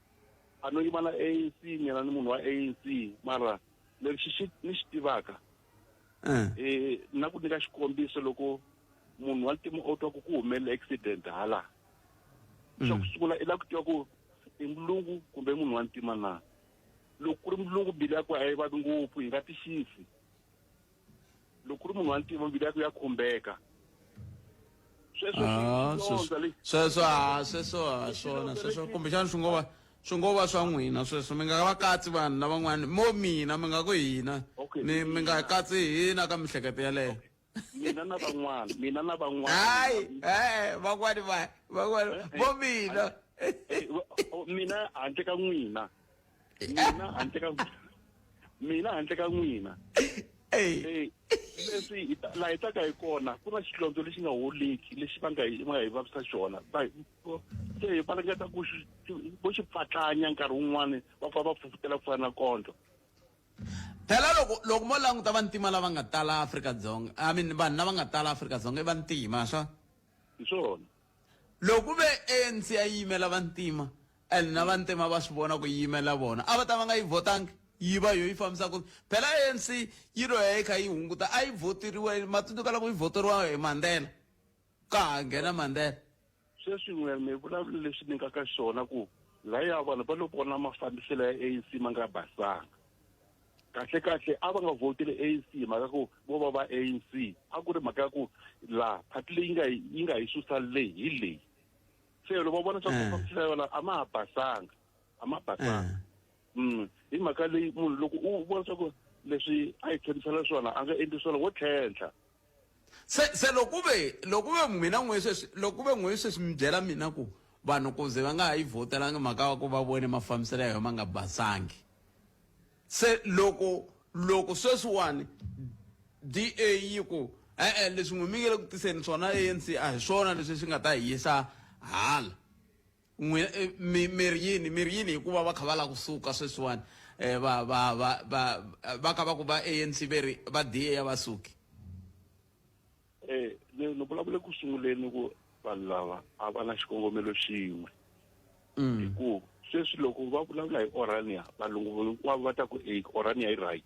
a no yima na ANC mina ni munhu wa ANC mara lexi ni xi tivaka na ku nyika xikombiso loko munhu wa ntima o twa ku humelela accident hala xa ku sungula i la ku tiva ku i mulungu kumbe munhu wa ntima na loko ku ri mulungu mbilu ya ku a yi vavi ngopfu hi nga tixisi loko ku ri munhu wa ntima mbilu ya ku ya khumbeka sweswo kumbexana swi ngo va swa n'wina sweswo mi nga va katsi vanhu na van'wana mo mina mi nga ku hina mi nga katsi hina ka mihleketo yaleyo mina na van'wana hayi van'wani mo mina handle ka n'wina mina handle ka n'wina leswi laha hi taka hi kona ku na xilondzo lexi nga holiki lexi va nga hi vavisa xona se hi faneketa ku vo xi pfatlanya nkarhi wun'wani va fa va fufutela ku fana na kondlo phela loko mo languta vantima lava nga tala Afrika-Dzonga vanhu lava nga tala Afrika-Dzonga i vantima swa hi swona loko ve ANC a yimela vantima and na vantima va swi vona ku yimela vona a va ta va nga yi votangi yi va yo yi fambisa ku phela ANC yi ro yi kha yi hunguta a yi voteriwe matsunduka loko yi voteriwa hi Mandela ka ha nghena Mandela sweswi mi vulavula leswi nyikaka xona ku laya vanhu va lo vona mafambiselo ya ANC ma nga basanga kahle a va nga voteli ANC mhaka ku vo va ANC a ku ri mhaka ya ku la phati leyi yi nga yi susa leyi se loko va vona swa ku mafambiselo yona a ma ha basanga hi mhaka leyi munhu loko u vona swa ku leswi a hi tshembisela swona a nga endli swona wo tlhentlha se lokube mina lokube nguyese simbyela mina ku vanhu kuze va nga ha yi votelanga mhaka wa ku va vone mafambiselo ya ma nga basangi se loko sweswiwani DA yi ku leswi n'wi mingele ku tiseni swona ANC a hi swona leswi swi nga ta hi yisa hala miri yini hikuva va kha va la kusuka sweswiwani va kha va ku va ANC va DA ya vasuki ni vulavule ku sunguleni ku vanhu lava a va na xikongomelo xin'we hikuva sweswi loko va vulavula hi Orania valungu hinkwavo va ta ku Orania yi right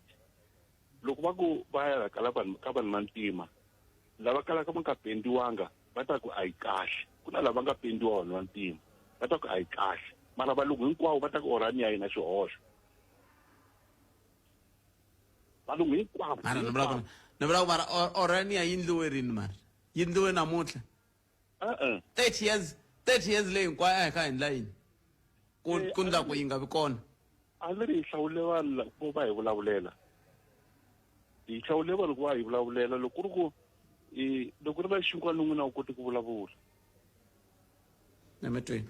loko va ku va ya ka vanhu vantima lava kalaka va nga pendiwanga va ta ku a yi kahle ku na lava nga pendiwa vanhu vantima va ta ku a yi kahle mara valungu hinkwavo va ta ku Orania yi na xihoxo valungu hinkwavo ni vula ku mara Orania yi ndliwe rini mara yi ndliwe namuntlha 30 years leyi hinkwayo a hi kha endla yini ku ndla ku yi nga vi kona a ni ri hi hlawule vanhu vo va hi vulavulela hi hlawule vanhu ku va hi vulavulela loko ri va xinkwa n'wina wu koti ku vulavula nemetweni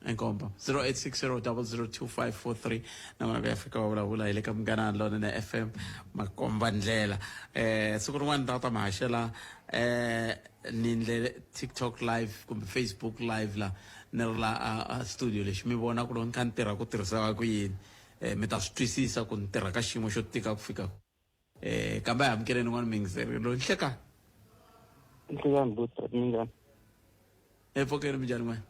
enkomba 0860002543 na vya Afrika wa vulavula ile ka Munghana Lonene na FM makomba ndlela siku rin'wana ta mahashela ni ndlela TikTok live kumbe Facebook live la ni ri la studio lexi mi vona ku lo nka ntirha ku tirhisa ku yini mi ta swi twisisa ku ntirha ka xiyimo xo tika ku fika kambe amukeleni n'wana mingiseri lo nhleka Nhlekani buta Munghana epfokeni minjhani n'wana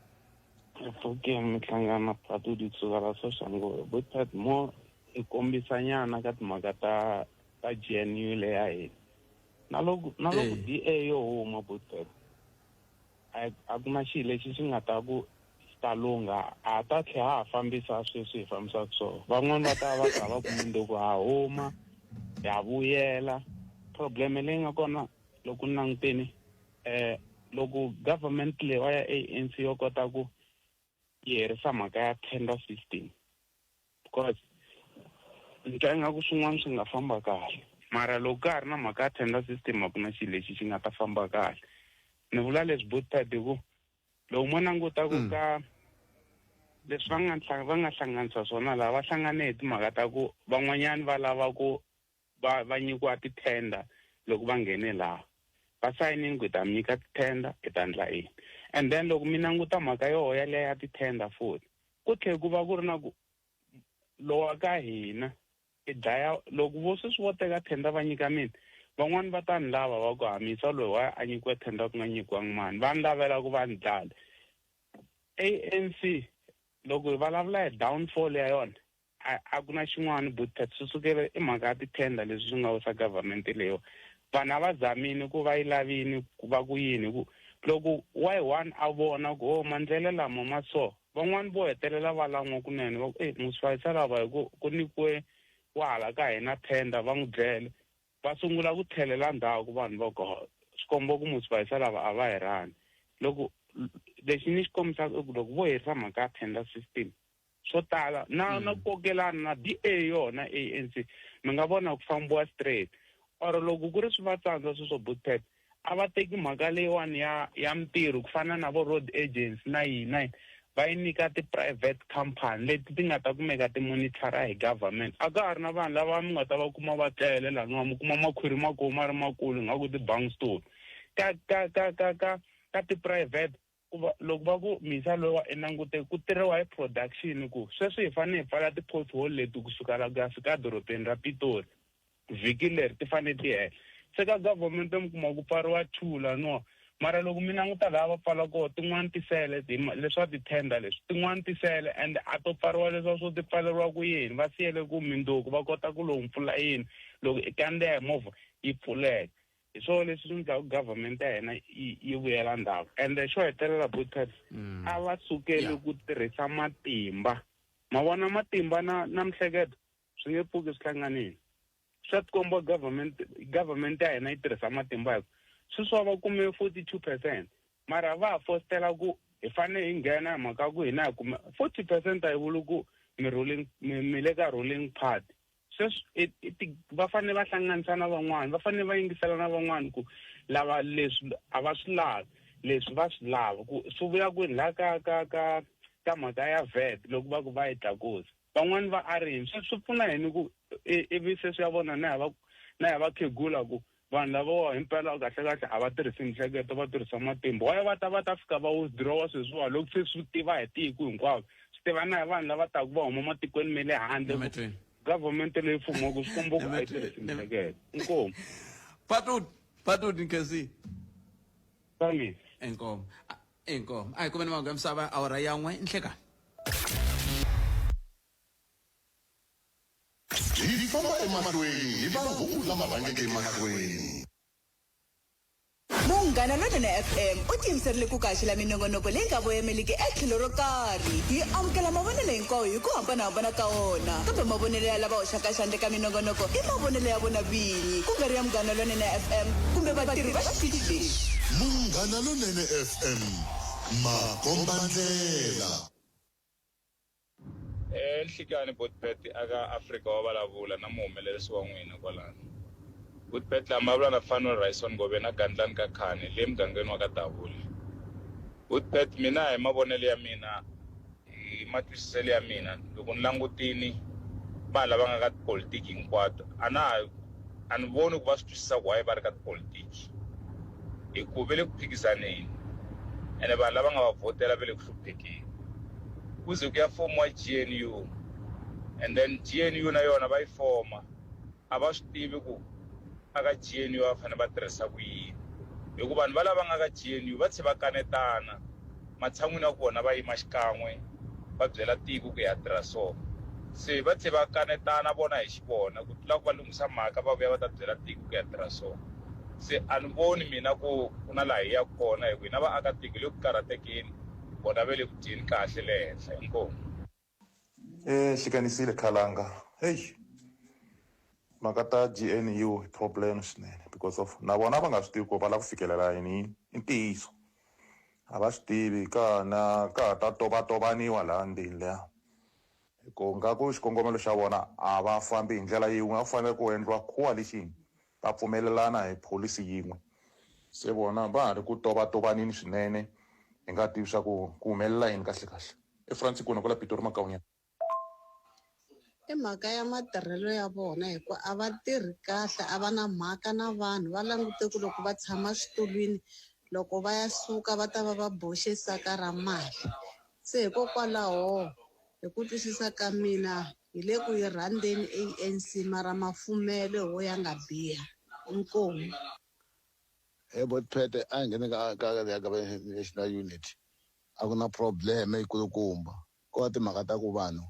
Fuke mihlangano patu di tsugala social ngo buta mo ikombisa nyana ka timhaka ta GNU le ya hina na loko DA yo huma buta a ku na xilo lexi xi nga ta ku talunga a ta tlhela a fambisa sweswi hi fambisaka swona van'wani va ta va kha va kumile ku ha huma ya vuyela problem leyi nga kona loko ni languteni loko government lewa ya ANC yo kota ku yi herisa mhaka ya tender system because nga ku swin'wana swi nga famba kahle mara loko ka ha ri na mhaka ya tender system a ku na xilo lexi xi nga ta famba kahle ni vula leswi botadi ku loko mo langutaku ka leswi va nga hlanganisa swona laha va hlangane hi timhaka ta ku van'wanyani va lava ku va nyikiwa titender loko va nghene laha va sayinini ku hi ta mi nyika titender hi ta endla yini and then loko mi languta mhaka yoho yaleyo ya titender futhi ku tlhela ku va ku ri na ku lowa ka hina i dlaya loko vo sweswi vo teka tender va nyika mina van'wani va ta ni lava va ku hamisa loyi wa a nyikiwe tender ku nga nyikiwangi mani va ni lavela ku va ni dlala ANC loko hi vulavula hi downfall ya yona a ku na xin'wana but swi sukela i mhaka ya titender leswi swi nga wisa government leyo vanhu a va zamini ku va yi lavini ku va ku yini ku loko Y1 a vona ku mandlele lama ma so van'wani vo hetelela va lan'wa kunene va ku musifayisa lava hi ku nikiwe wahala ka hina tender va n'wi byele va sungula ku tlhelela ndhawu ku vanhu va ku swikombo ku musifayisa lava a va hi rani loko lexi ni xi kombisaka i ku loko vo herisa mhaka ya tender system swo tala na kokelana na DA yona ANC mi nga vona ku fambiwa straight or loko ku ri swi va tsandza swi swo butpet a va teki mhaka leyiwani ya mintirho ku fana na vo road agents na yini va yi nyika ti-private company leti ti nga ta kumeka ti-monitora hi government a ka ha ri na vanhu lava mi nga ta va kuma va tlele laha nga mi kuma makhwiri makulu ma ri makulu nga ku ti-bank store ka ti-private loko va ku misa lowa i langute ku tirhiwa hi production ku sweswi hi fanele hi pfala ti-pothole leti kusukela ku ya fika dorobeni ra Pitori vhiki leri ti fanele ti hela se ka government mi kuma ku pfariwa chula no mara loko mi languta laha va pfala koho tin'wani tisele leswa titender leswi tin'wani tisele and a to pfariwa leswa swo ti pfaleriwa ku yini va siyele ku mindzuku va kota ku lowu mpfula yini loko i kandziya hi movha yi pfuleka hi swona leswi swi endlaku government ya hina yi vuyela ndzhaku ende xo hetelela butet a va sukeli ku tirhisa matimba ma vona matimba na mihleketo swi nge pfuki swi hlanganini swa tikomba government ya hina yi tirhisa matimba hi sweswo va kume 42% mara va ha fostela ku hi fanele hi nghena hi mhaka ku hina hi kume 40% a hi vuli ku mi le ka ruling party va fanele va hlanganisa na van'wana, va fanele va yingisela na van'wana ku lava leswi a va swi lavi, leswi va swi lava ku swi vuya kwini la ka mhaka ya VAT loko va ku va yi tlakusa. Van'wani va arimi swi pfuna yini ku ivi se swi ya vona na ya va khegula ku vanhu lava himpela kahle a va tirhisi mihleketo va tirhisa matimba. Why va ta fika va withdraw sweswiwa loko se swi tiva hi tiko hinkwavo, swi tiva na hi vanhu lava taku va huma matikweni ma le handle. Government leyi mfumo swi komba ku a yi tirhisi mihleketo. Inkomu. Patut Nkesi. Tami. Inkomu. Ay kumbe ni mangamsaba awara yan'we inhleka. Hi famba emahlweni hi va hungula marhangeke emahlweni. Munghana Lonene FM u tiyimiserile ku kaxela minongonoko leyi nga voyameliki etlhelo ro karhi. Hi amukela mavonelo hinkwawo hi ku hambanahambana ka wona, kambe mavonelo ya lava hoxaka xandla ka minongonoko i mavonelo ya vona vinyi, ku nga ri ya Munghana Lonene FM kumbe vatirhi va xitichi lexi. Munghana Lonene FM, makombandlela. Nhlikani Bootpet aka Afrika wa vulavula na muhumelerisi wa n'wina kwalano. Bootpet la mavula na Fanel Raison Gobe na Gandlani ka Khane le mugangeni wa ka Davula. Bootpet mina hi mavonelo ya mina hi matwisiselo ya mina loko ni langutini va lava nga ka politiki hinkwato a ni voni ku va swi twisisa why va ri ka politiki hikuva ve le ku phikisaneni ene vanhu lava nga va vhotela ve le ku hluphekeni kuze ku ya fomiwa GNU and then GNU na yona va yi foma a va swi tivi ku aka GNU va fanele va tirhisa ku yini hikuva vanhu va lava nga ka GNU va tshe va kanetana matshan'wini ya kona va yima xikan'we va byela tiko ku ya tirha so se va tshe va kanetana vona hi xivona ku tlula ku va lunghisa mhaka va vuya va ta byela tiko ku ya tirha so se a ni voni mina ku na laha hi ya kona hi ku hina vaakatiko le ku karhatekeni bona ve le ku dyeni kahle le henhla inkomu. Hlikanisile Khalanga. Hey, mhaka ta GNU problem swinene because of na vona va nga swi tivi ku va lava ku fikelela yini i ntiyiso a va swi tivi ka ta tovatovaniwa laha ndzeni leya ku nga ku xikongomelo xa vona a va fambi hi ndlela yin'we a fanele ku endliwa coalition va pfumelelana hi policy yin'we se vona va ha ri ku tovatovanini swinene hi nga tivi swa ku humelela yini kahle eFrance kuna kula Pitori Makaunyana. I mhaka ya matirhelo ya vona hikuva a va tirhi kahle a va na mhaka na vanhu va langute ku loko va tshama switulwini loko va ya suka va ta va boxe saka ra mali se hikokwalaho hi ku twisisa ka mina hi le ku yi rhandzeni ANC mara mafumelo ho ya nga biha inkomu. Bootpet a nghene ka National Unity a ku na problem yikulukumba ko timhaka ta ku vanhu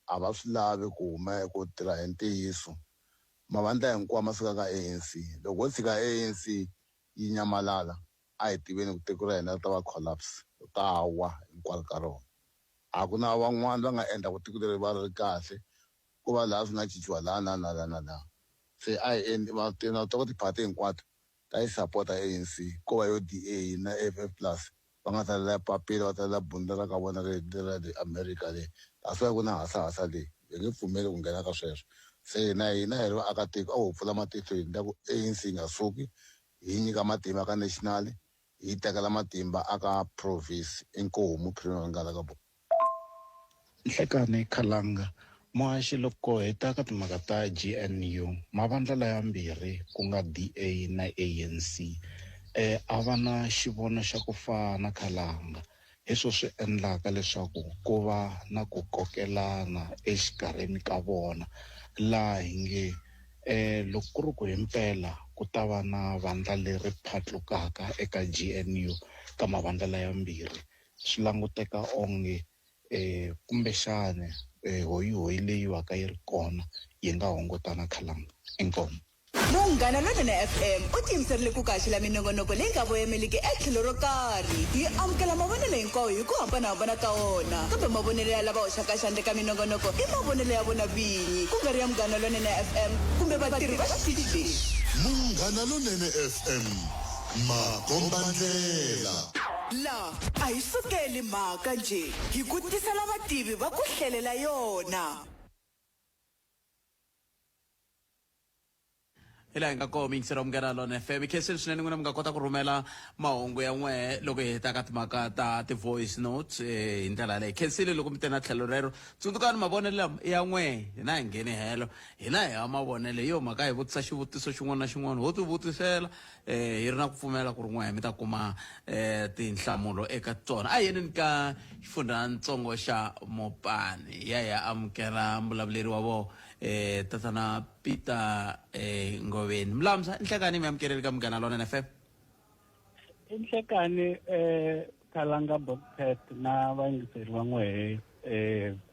a va swi lavi ku huma ku tirha hi ntiyiso mavandla hinkwawo ma suka ka ANC loko wo tshika ANC yi nyamalala a hi tiveni ku tiko ra hina ta va collapse ta wa hinkwaro ka rona a ku na van'wani va nga endla ku tiko leri va ri kahle ku va laha swi nga cinciwa laha na se a hi va tina to tiphati hinkwato ta yi support ANC ko va yo DA na FF plus va nga tsalela papila va tsalela bundle ka vona le America le a swi ku na hasa leyi hi nge pfumeli ku nghena ka sweswo se na hina hi ri vaakatiko a ho pfula matihlo hi ndla ku ANC nga suki hi nyika matimba ka national hi tekela matimba aka province inkomu phirino ngala ka bo. Nhlekani Khalanga Mohaxi loko heta ka timhaka ta GNU mavandla laya mbirhi ku nga DA na ANC a va na xivono xa ku fana Khalanga leswo swi endlaka leswaku ku va na ku kokelana exikarhini ka vona laha hi nge loko ku ri ku himpela ku ta va na vandla leri phatlukaka eka GNU ka mavandla laya mbirhi swi languteka onge kumbexana hoyi leyi va ka yi ri kona yi nga hungutana Khalanga inkomu. Munghana Lonene FM u tiyimiserile ku kaxela minongonoko leyi nga voyameliki etlhelo ro karhi hi amukela mavonelo hinkwawo hi ku hambanahambana ka wona kambe mavonelo ya lava hoxaka xandla ka minongonoko i mavonelo ya vona vinyi ku nga ri ya Munghana Lonene FM kumbe vatirhi va xitichi lexi. Munghana Lonene FM makombandlela. La a hi sukeli mhaka nje hi ku tisela vativi va ku hlelela yona. hi laha hi nga koho miyingiselo Munghana Lona FM i khensile swinene n'wina mi nga kota ku rhumela mahungu ya n'wehe loko hi heta ka timhaka ta ti-voice notes hi ndlela leyi khensile loko mi te na tlhelo rero tsundzukani mavonelo lama i ya n'wehe hina hi ngheni helo hina hi ya mavonelo hi yo mhaka hi vutisa xivutiso xin'wana na xin'wana ho ti vutisela hi ri na ku pfumela ku ri n'wehe mi ta kuma tinhlamulo eka tona a hi yeneni ka xifundzatsongo xa Mopani ya hi ya amukela mbulavuleri wa vo tatana Peter Ngoveni Mlamsa inhlekani mi amukeleli ka Munghana Lona FM inhlekani Khalanga Bokpet na vayingiseri va n'wehe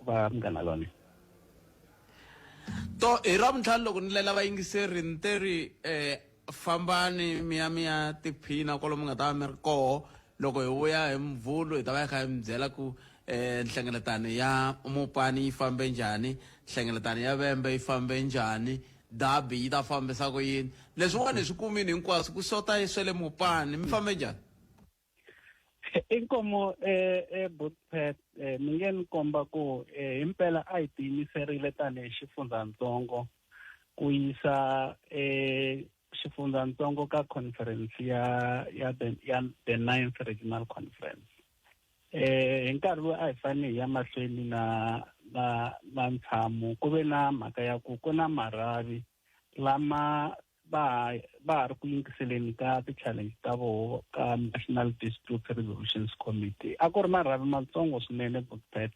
va Munghana Lona to hi Ravuntlhanu loko ni lela vayingiseri ni teri fambani mi ya tiphina kwalomu nga ta va mi ri koho loko hi vuya hi Mvhulu hi ta va hi kha hi mi byela ku nhlengeletano ya Mopani yi fambe njhani nhlengeletano ya Vhembe yi fambe njhani dabi yi ta fambisa ku yini leswiwani hi swi kumini hinkwaswo ku sota swe le Mopani mi fambe njhani inkomo Bokpet mi nge ni komba ku himpela a hi tiyimiserile tanihi xifundzatsongo ku yisa xifundzatsongo ka conference ya the 9th regional conference hi nkarhi lowu a hi fanele hi ya mahlweni na ntshamo ku ve na mhaka ya ku na marhavi lama va ha ri ku yingiseleni ka ti-challenge ta voho ka National Dispute Resolutions Committee a ku ri marhavi matsongo swinene Bokpet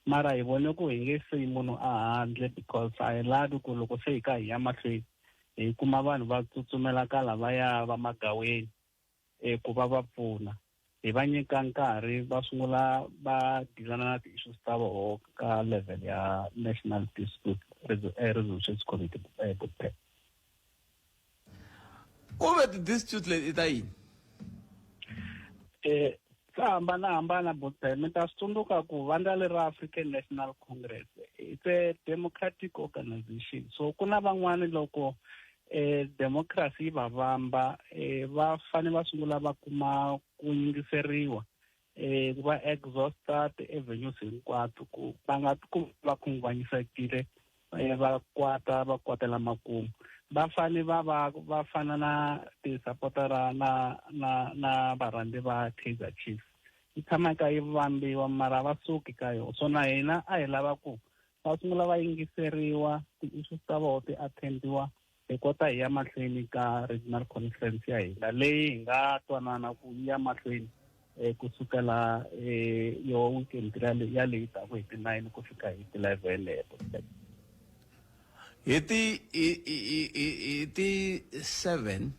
mara hi vone ku hi nge siyi munhu a handle because a hi lavi ku loko se hi ka hi ya mahlweni hi kuma vanhu va tsutsumela ka lavaya va magaweni ku va pfuna hi va nyika nkarhi va sungula va dilana na ti-issues ta voho ka level ya National Dispute Resolutions Committee Bokpet kuve ti-dispute leti i ta yini swa hambanahambana Bokpet mi ta swi tsundzuka ku vandla leri ra African National Congress it's a democratic organization so ku na van'wani loko democracy va vamba va fane va sungula va kuma ku yingiseriwa va exhausta ti-avenues hinkwato ku va nga va khunguvanyisekile va kwatela makumu va fane va fana na ti-supportera na varhandzi va Kaizer Chiefs yi tshamaka yi vambiwa mara va suki ka yona so na hina a hi lava ku va sungula va yingiseriwa ti-issues ta voho ti-attendiwa hi kota hi ya mahlweni ka regional conference ya hina leyi hi nga twanana ku ya mahlweni kusukela yo weekend ya leyi taku hi ti-9 ku fika hi ti-11 hi ti-7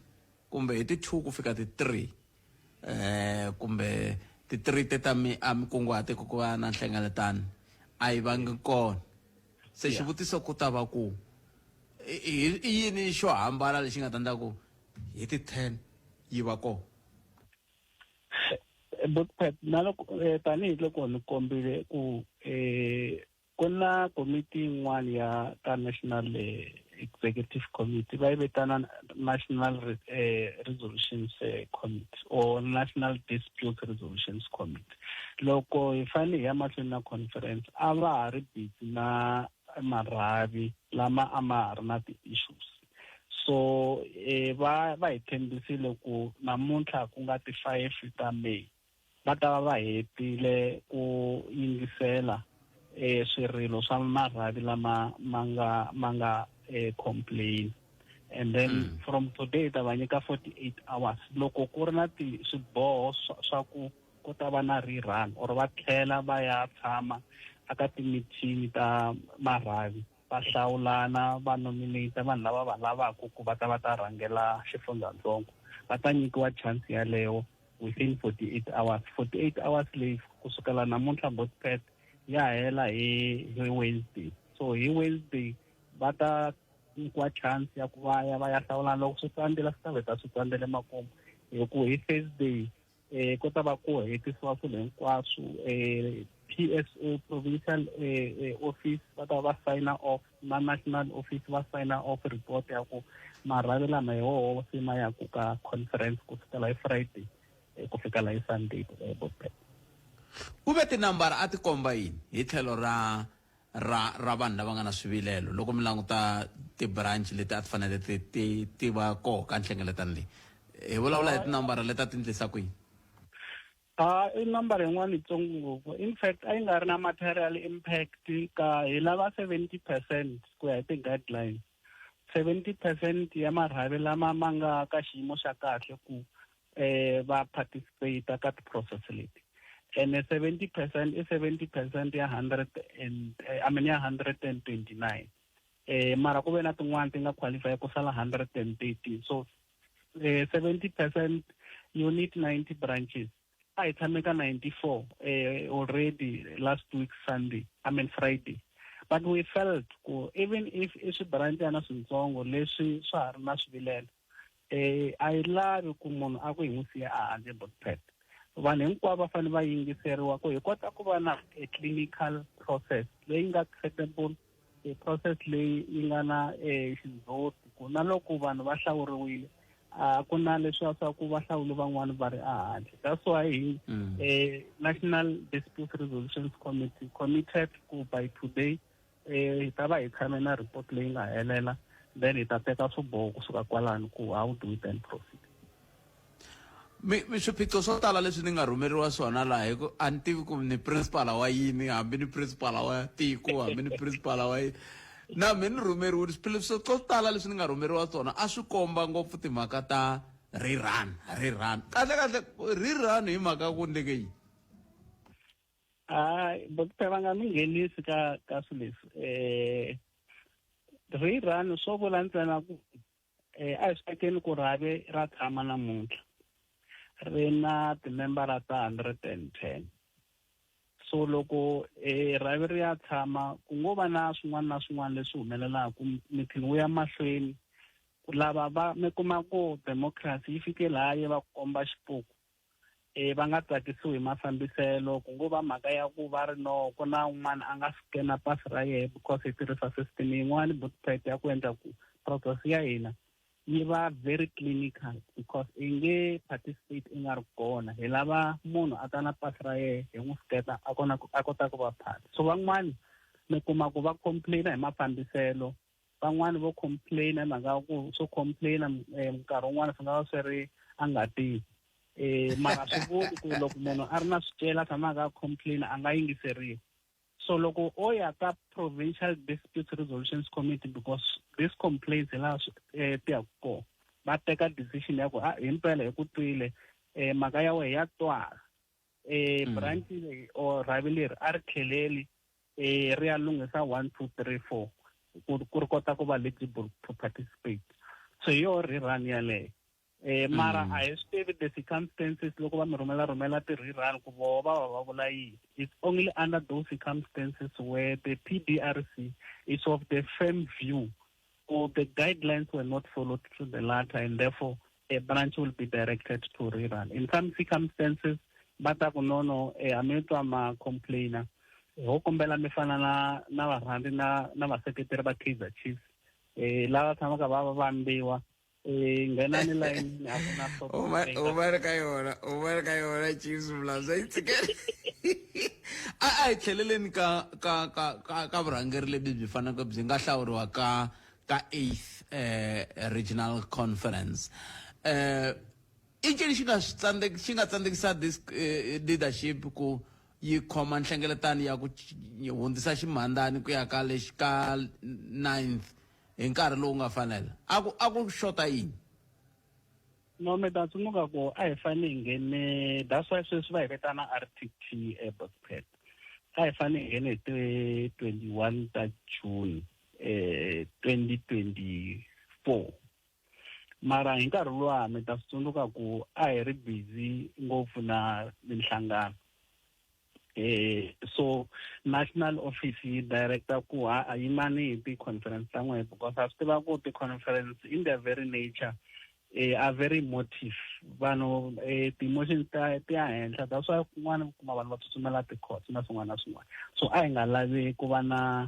kumbe hi ti-2 ku fika ti-3 kumbe ti-3 teta mi kunguhate ku va na nhlengeletano a yi vangi kona se xivutiso ku ta va ku i yini xo hambana lexi nga ta endla ku hi ti-10 yi va kona Bokpet na loko tanihiloko ni kombile ku ku na komiti yin'wana ya ka National Executive Committee va yi vitana National Resolutions Committee or National Dispute Resolutions Committee loko hi fanele hi ya mahlweni na conference a va ha ri busy na marhavi lama a ma ha ri na ti-issues so va hi tshembisile ku namuntlha ku nga ti-5 ta May va ta va hetile ku yingisela swirilo swa marhavi lama ma nga complain and then from today ta va nyika 48 hours loko ku ri na swiboho swa ku ta va na rerun or va tlhela va ya tshama aka timithini ta marhavi va hlawulana va nominate vanhu lava va lavaka ku va ta rhangela xifundzatsongo va ta nyikiwa chance yaleyo within 48 hours leyi kusukela namuntlha Bokpet ya hela hi Wednesday so hi Wednesday va ta nyikiwa chance ya ku va ya hlawulana loko swi tsandzela swi ta veta swi tsandzele makumu hi ku hi Thursday ku ta va ku hetisiwa swilo hinkwaswo PSO provincial office va ta va signer off na national office va signer off report ya ku marhavi lama hi woho se ma yaku ka conference kusukela hi Friday ku fikela hi Sunday Bokpet ku ve tinambara a ti komba yini hi tlhelo ra vanhu lava nga na swivilelo loko mi languta ti-branch leti a ti fanele ti va koho ka nhlengeletano leyi hi vulavula hi tinambara leti a ti endlisa kwini? I number yin'wana yitsongo ngopfu. In fact a yi nga ri na material impact ka hi lava 70% ku ya hi ti-guidelines. 70% ya marhavi lama ma nga ka xiyimo xa kahle ku va participate ka ti-process leti. And 70% is 70% ya 129. Mara ku ve na tin'wana ti nga qualify ku sala 130. So 70% you need 90 branches. I tshame ka 94 already last week Friday. But we felt even if swibranchana swintsongo leswi swa ha ri na swivilelo a yi lavi ku munhu a ku hi n'wi siya a handle Buckpet. Vanhu hinkwavo va fanele va yingiseriwa ku hi kota ku va na a clinical process leyi nga acceptable, a process leyi yi nga na xindzhuti ku na loko vanhu va hlawuriwile ku na leswiya swa ku va hlawuli van'wana va ri ehandle. That's why National Dispute Resolution Committee committed ku by today hi ta va hi tshame na report leyi nga helela, then hi ta teka swiboho kusuka kwalano ku how do we then proceed. mi swiphiqo swo tala leswi ni nga rhumeriwa swona laha hi ku a ni tivi ku ni principal wa yini, hambi ni principal wa tiko, hambi ni principal wa yini, na mi ni rhumeriwile swiphiqo swo tala leswi ni nga rhumeriwa swona a swi komba ngopfu timhaka ta rerun kahle rerun hi mhaka ku ndleke yini? Doctor va nga mi nghenisi ka swilo leswi rerun swo vula ntsena ku a hi swi tekeni ku rhavi ra tshama namuntlha ri na timembara ta 110. So loko rhavi ri ya tshama ku ngo va na swin'wana na swin'wana leswi humelelaka meeting wu ya mahlweni lava va mi kuma ku democracy yi fike laha yi va komba xipuku va nga tsakisiwi hi mafambiselo ku ngo va mhaka ya ku va ri no ku na un'wana a nga skena pasi ra yehe because hi tirhisa system yin'wana Buckpet ya ku endla ku process ya hina yi va very clinical because i nge participate i nga ri kona. Hi lava munhu a ta na pasi ra yehe hi n'wi sketa a kota ku va part. So van'wani mi kuma ku va complaina hi mafambiselo, van'wani vo complaina hi mhaka ku swo complaina nkarhi wun'wana swi nga va swi ri a nga tivi mara swi vuli ku loko munhu a ri na swicela tshamaka a complaina a nga yingiseriwi. So loko o ya ka Provincial Dispute Resolutions Committee because this complaints laha ti ya kona va teka decision ya ku himpela hi ku twile mhaka ya wehe ya twala branch or rhavi leri a ri tlheleli ri ya lunghisa 1 2 3 4 ku ri kota ku va eligible to participate. So hi yoho rerun yaleyo. Mara a hi swi tivi the circumstances loko va mi rhumela ti-rerun ku voho va vula yini. It's only under those circumstances where the PDRC is of the firm view or the guidelines were not followed to the latter and therefore a branch will be directed to rerun. In some circumstances bata ku nono ametwa ma complainer ho kombela mi fana na varhandi na vaseketeri va Kaizer Chiefs lava tshamaka va vambiwa ngenani line a ku na umar ka yona Chiefs mlanza itsikele a hi tlheleleni ka vurhangeri lebyi byi fanaka byi nga hlawuriwa ka 8th regional conference. I ncini xi nga tsandzekisa this leadership ku yi khoma nhlengeletano ya ku hundzisa ximhandani ku ya ka lexi ka 9th hi nkarhi lowu nga fanela a ku xota yini? No me ta tsundzuka ku a hi fane hi nghene, that's why sweswi va hi vitana RTT Buckpet. A hi fane hi nghene hi 21 ta June 2024 mara hi nkarhi luwa mi ta swi tsundzuka ku a hi ri busy ngopfu na minhlangano. So national office yi director ku yimani hi ti-conference ta n'wehe because a swi tiva ku ti-conference in their very nature are very emotive. Vanhu ti-emotions ti ya henhla, that's why kun'wana kuma vanhu va tsutsumela ti-courts na swin'wana na swin'wana. So a hi nga lavi ku va na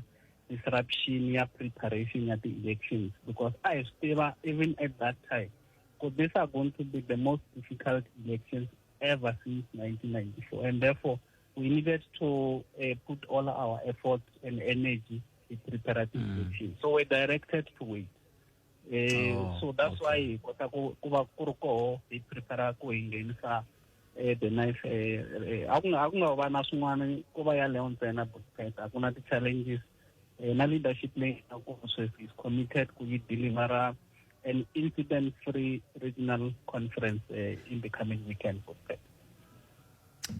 disruption ya preparation ya ti-elections because a hi swi tiva even at that time because these are going to be the most difficult elections ever since 1994 and therefore we needed to put all our efforts and energy hi prepare ti-inspection. So we're directed to wait. So that's why hi kota ku va ku ri koho hi prepare ku hi nghenisa the knife a ku nga va na swin'wana ku va yaleyo ntsena Bushbuck a ku na ti-challenges na leadership leyi is committed ku yi delivera an incident-free regional conference in the coming weekend.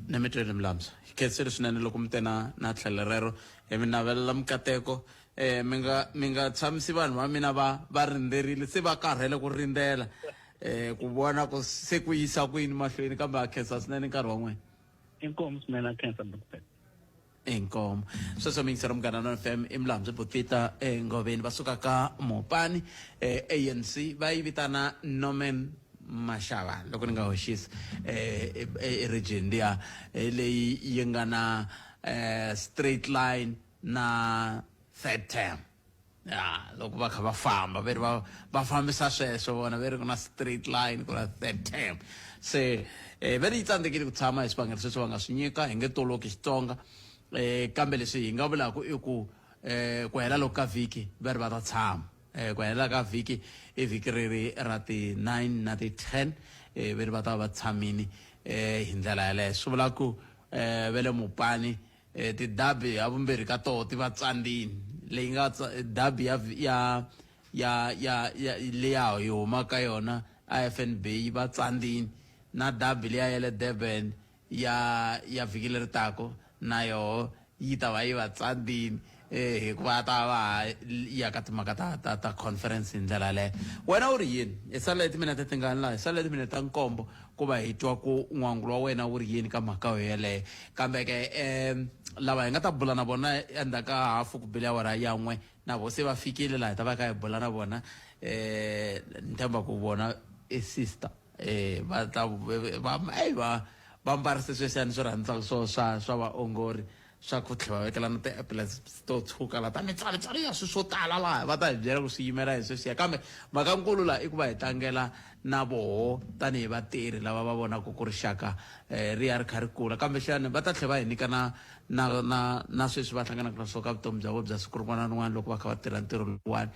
Nemetwele Mlamza khetsele swinene loko mi te na tlhelo rero mi navelela mikateko mi nga tshamisi vanhu va mina va rindzerile se va karhele ku rindzela ku vona ku se ku yisa ku yini mahlweni kambe a khensa swinene nkarhi wa n'wina. Inkomo swinene a khensa Bushbuck. Inkomo sweswo mi yingisela Munghana Lonene FM i Mlamzi Botita Ngoveni va suka ka Mopani ANC va yi vitana Norman Mashava loko ni nga hoxisi region liya leyi yi nga na straight line na third term loko va kha va famba veri va fambisa sweswo vona veri ku na straight line ku na third term se veri yi tsandzekile ku tshama hi swivangelo sweswo va nga swi nyika hi nge toloki Xitsonga kambe leswi hi nga vulaka i ku hela loko ka vhiki va ri va ta tshama ku hela ka vhiki i vhiki riri ra ti-9 na ti-10 va ri va ta va tshamini hi ndlela yaleyo swi vula ku ve le Mopani ti-dabi ha vumbirhi ka toho ti va tsandini leyi nga dabi leya hi humaka yona FNB yi va tsandini na dabi leya ya le Durban ya vhiki leri tako na yoho yi ta va yi va tsandini hikuva ta va ya ka timhaka ta conference hi ndlela leyo wena u ri yini hi sala timinete tingani laha hi sala timinete ta nkombo ku va hi twa ku n'wangulo wa wena wu ri yini ka mhaka yo yeleyo kambe ke lava hi nga ta bula na vona endzhaku ka hafu ku bile awara ya n'we na vo se va fikile laha hi ta va ka hi bula na vona ni tshemba ku vona i sister va ta va mbarise sweswiyani swi rhandzaka swa vaongori swa ku tlhela va vekela na ti-apples to tshuka laha ta mitswaletswalo ya swilo swo tala laha va ta hi byela ku swi yimela hi sweswiya kambe mhakankulu laha i ku va hi tlangela na voho tanihi vatirhi lava va vonaka ku ri xaka ri ya ri kha ri kula kambe xana va ta tlhela va hi nyika na sweswi va hlanganaka na swo ka vutomi bya vona bya siku rin'wana na rin'wana loko va kha va tirha ntirho lowuwani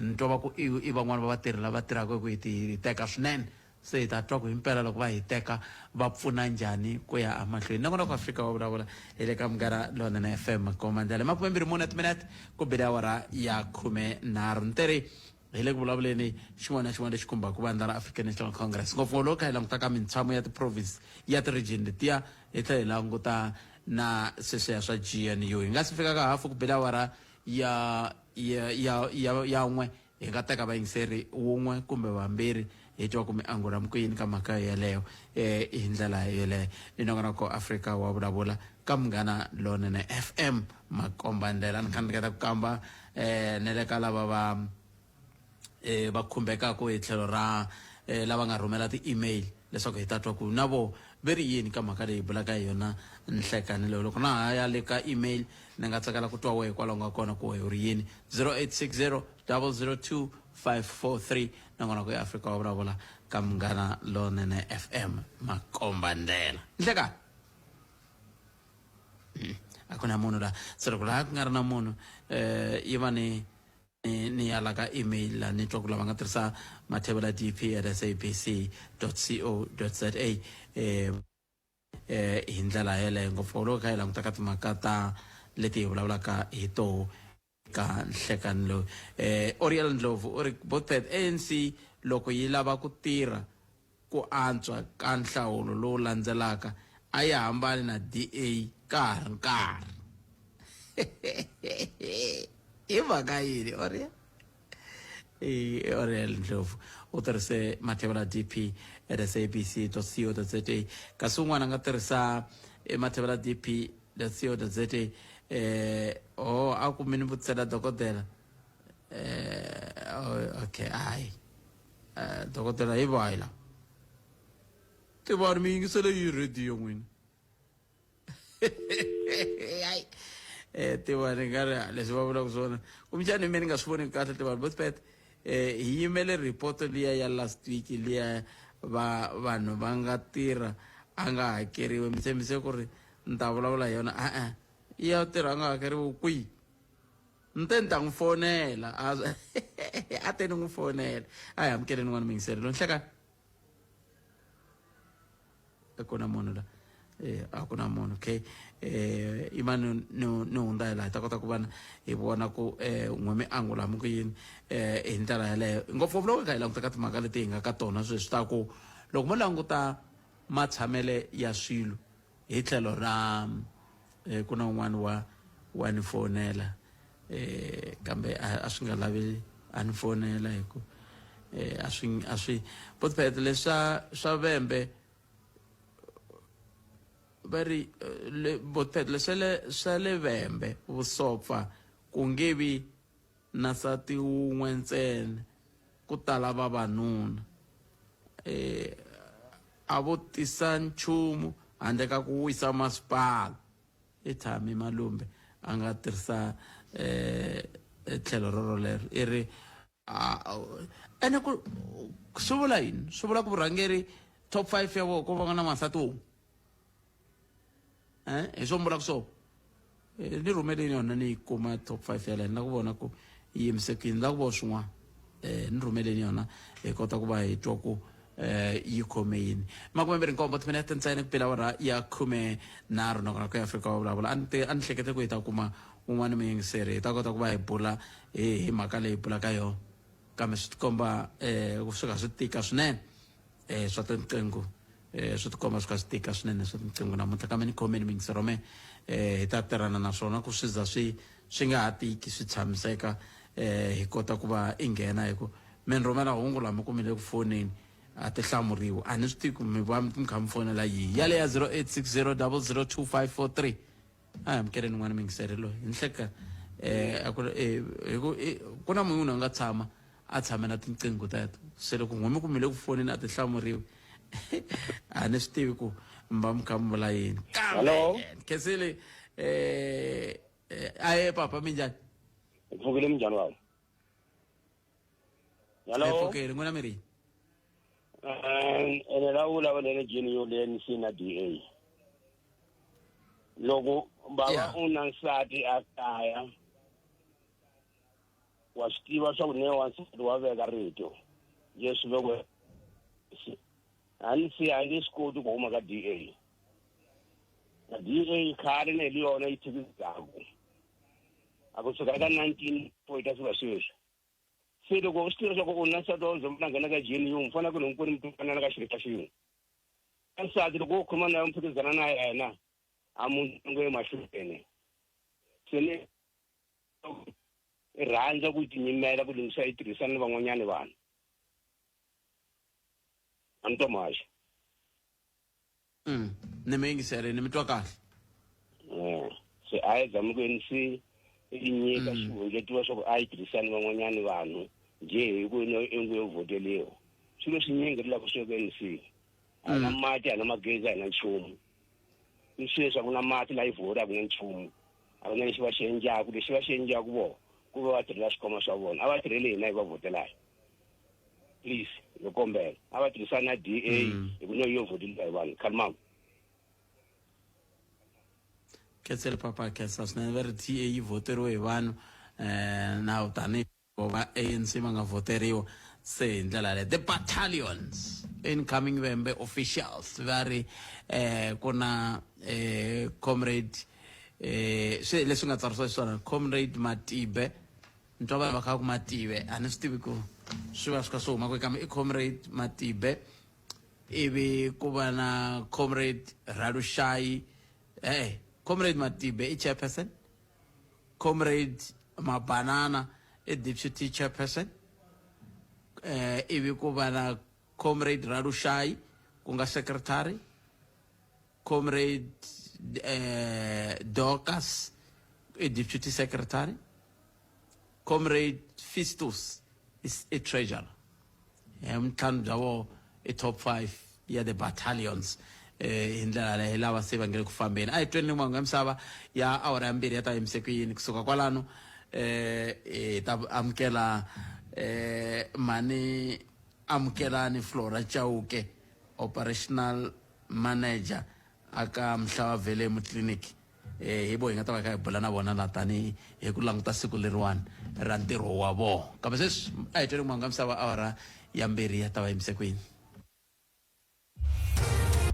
ni twa va ku i van'wani va vatirhi lava tirhaka ku hi teka swinene se hi ta twa ku himpela loko va hi teka va pfuna njhani ku ya emahlweni na kona ku Afrika va vulavula hi le ka Munghana Lonene FM komandlele 24 timinete ku bile awara ya 13 hi le ku vulavuleni xin'wana na xin'wana lexi khumbaka vandla ra African National Congress ngopfu loko kha hi langutaka mitshamo ya ti-province ya ti-region letiya hi tlhela hi languta na sweswiya swa GNU hi nga si fika ka hafu ku bile awara ya n'we hi nga teka vayingiseri wun'we kumbe vambirhi hi twa ku mi angula mi ku yini ka mhaka yeleyo hi ndlela yeleyo ni nongonoko Afrika wa vulavula ka Munghana Lonene FM makombandlela ni khaneketa ku kamba ne le ka lava va khumbekaka hi tlhelo ra lava nga rhumela ti-email leswaku hi ta twa ku na vo ve ri yini ka mhaka leyi hi bulaka hi yona nhlekani leyo loko na ha ya le ka email ni nga tsakela ku twa wehe kwalaho nga kona ku wehe u ri yini 0860 002 543 nongonoko ya Afrika wa vulavula ka Munghana Lonene FM makombandlela nhlekani a ku na munhu la se loko laha ku nga ri na munhu yi va ni ya la ka email la ni twa ku lava nga tirhisa mathebula dp@sabc.co.za hi ndlela yeleyo ngopfu loko kha hi langutaka timhaka ta leti hi vulavulaka hi toho ka nhlekani lowu Oriel Ndlovu u ri Bushbuck ANC loko yi lava ku tirha ku antswa ka nhlawulo lowu landzelaka a yi hambani na DA ka ha ri nkarhi hi mhaka yini Oriel Ndlovu u tirhise mathebula dp@sabc.co.za kasi un'wana a nga tirhisa mathebula dp.co.za a ku mi ni vutisela dokodela okay hayi dokodela hi vahi la tivani mi yingisele yi radio n'wina tivani nga ri leswi va vulaka swona kumbexani mi ni nga swi voni kahle tivani Bushbuck hi yimele report liya ya last week liya vanhu va nga tirha a nga hakeriwi mi tshembise ku ri ni ta vulavula hi yona ya tirha a nga hakeriwi kwihi ntenta ngifonela ate ngifonela ayi amkeleni ngwana mingisele lo nhleka akuna munhu la akuna munhu okay imani no unda la ta kota ku vana hi vona ku n'wemi angula mu ku yini hi ndlela yaleyo ngopfungopfu loko hi nga hi languta ka timhaka leti hi nga ka tona sweswi ta ku loko mo languta matshamele ya swilo hi tlhelo ra ku na un'wana wa ni fonela kambe a swi nga lavi a ni fonela hi ku a swi potpet leswa vembe vari potpet leswa le vembe vusopfa ku nge vi na nsati wun'we ntsena ku tala vavanuna a vo tisa nchumu handle ka ku wisa masipala tshami malumbe a nga tirhisa tlhelo rolero i ri ene swi vula yini swi vula ku vurhangeri top 5 ya vona ko va nga na masati wun'we hi swo mbulaka swo ni rhumeleni yona ni yi kuma top 5 ya leyi na ku vona ku yi yimisekile na ku vona swin'wana ni rhumeleni yona hi kota ku va hi twa ku yi khome yini makumembirhi nkombo timinete ntsena ku pela wara ya 13 nakona ku ya Afrika wa vulavula a ni hlekete ku hi ta kuma un'wana muyingiseri hi ta kota ku va hi bula hi mhaka leyi bulaka yona kambe swi tikomba swi ka swi tika swinene swa tinqingho swi tikomba swi ka swi tika swinene swa tinqingho namuntlha kambe ni khomeni muyingiseri wa me hi ta tirhana naswona ku swi za swi nga ha tiki swi tshamiseka hi kota ku va i nghena hi ku mi ni rhumela hungu lama kumile ku fonini a ti hlamuriwa a ni swi tivi ku mi va mi kha mi fonela yihi yale ya 0860002543 a amkeleni n'wana mingiseri loyi hi nhleka ku na munhu a nga tshama a tshamela tinqingho teto se loko n'wemi kumile ku fonini a ti hlamuriwi a ni swi tivi ku mi va mi kha mi vula yini Hello? khesile aye papa minjhani Pfukile minjhani wami? Hello? pfukile n'wina mi ri ene la vulavula le GNU le ANC na DA loko bava u na nsati a kaya wa swi tiva swa ku ne wansati wa veka rito leswi loko a ni se a nge swi koti ku huma ka DA na DA khale ne li yona yi tshikisaka a ku suka ka 1940 ta suka sweswi se loko swi tiva swa ku u na nsati wa zomba nghena ka GNU mfana ku loko ku ri mtupanana ka xirita xin'we nsati loko u khoma na yo mphikizana na yena a munhu emahlweni se ni rhandza ku tinyimela ku lunghisa yi tirhisana ni van'wanyana vanhu a ni tomaxi ni mi yingisele ni mi twa kahle se a yi zama ku ANC yi nyika xihundletiwa swa ku a yi tirhisani van'wanyana vanhu njhe hi ku engu yo vhoteliwa swilo swinyingi ri lava ku sweka ANC a na mati a na magezi a na nchumu ni swilo swa ku na mati la yi vhoti a ku na nchumu a ku na lexi va xi endlaku lexi va xi endlaku vona ku va va tirhela swikhoma swa vona a va tirheli hina hi va vhotelayo please ni kombela a va tirhisana na DA hi ku no yo vhoteliwa hi vanhu khalimama khetsele papa khetsa swinene va ri TA yi voteriwe hi vanhu na tanihi va ANC va nga voteriwa se hi ndlela leyo the battalions incoming vembe officials va ri ku na comrade swi leswi nga tsarisiwa xiswona comrade Matibe ni twa vanhu va kha ku Matibe a ni swi tivi ku swi va swi kha swi huma kwihi kambe i comrade Matibe ivi ku va na comrade Ralushayi comrade Matibe i chairperson comrade Mabanana i deputy chairperson ivi ku va na comrade Ralushayi ku nga secretary comrade Dorcas i deputy secretary comrade Fistus is a treasurer mtlhanu bya vo i top 5 ya the battalions hi ndlela leyi lava se va ngele ku fambeni a hi tweni n'wangu ya misava ya awara ya mbirhi ya ta yimise ku yini kusuka kwalano hi ta amukela mani amukelani Flora Chauke operational manager aka Mhlava Vele mu clinic hi bo hi nga ta va kha hi bula na vona la tani hi ku languta siku leriwani ra ntirho wa vona kambe sweswi a hi tweli n'wangu misava awara ya mbirhi ya ta va yimise kwini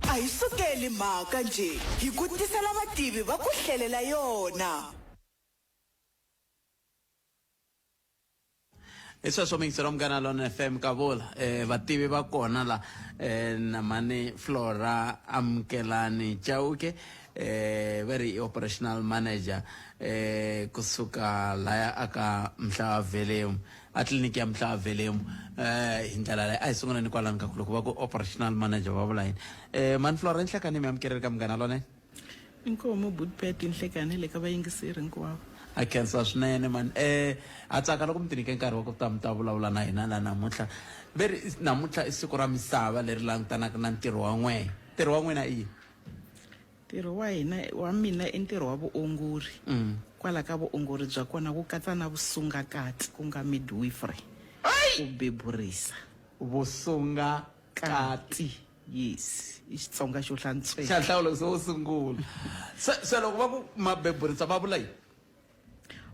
a hi sukeli mhaka nje hi ku tisela vativi va ku hlelela yona sweswo mingiselo Munghana Lona FM ka vula vativi va kona la na mani Flora Amukelani Chauke very operational manager kusuka laya aka Mhlava Velemu a tliliniki ya Mhlava Velemu hi ndlela leyi a hi sunguleni kwalani ka ku va ku operational manager va vula yini mani Flora nhlekani mi amukeleli ka Munghana Lona inkomo budpet inhlekani le ka vayingiseri hinkwavo a khensa swinene man a tsaka loko mi tinike nkarhi wa ku ta mi ta vulavula na hina la namuntlha veri namuntlha i siku ra misava leri langutanaka na ntirho wa n'wina i ntirho wa hina wa mina i ntirho wa vuongori kwala ka vuongori bya kona ku katsa na vusungakati ku nga midwifery ku beburiza vusungakati yes i Xitsonga xo hlantswela xa hlawulo so sungula se loko va ku mabeburiza va vula yini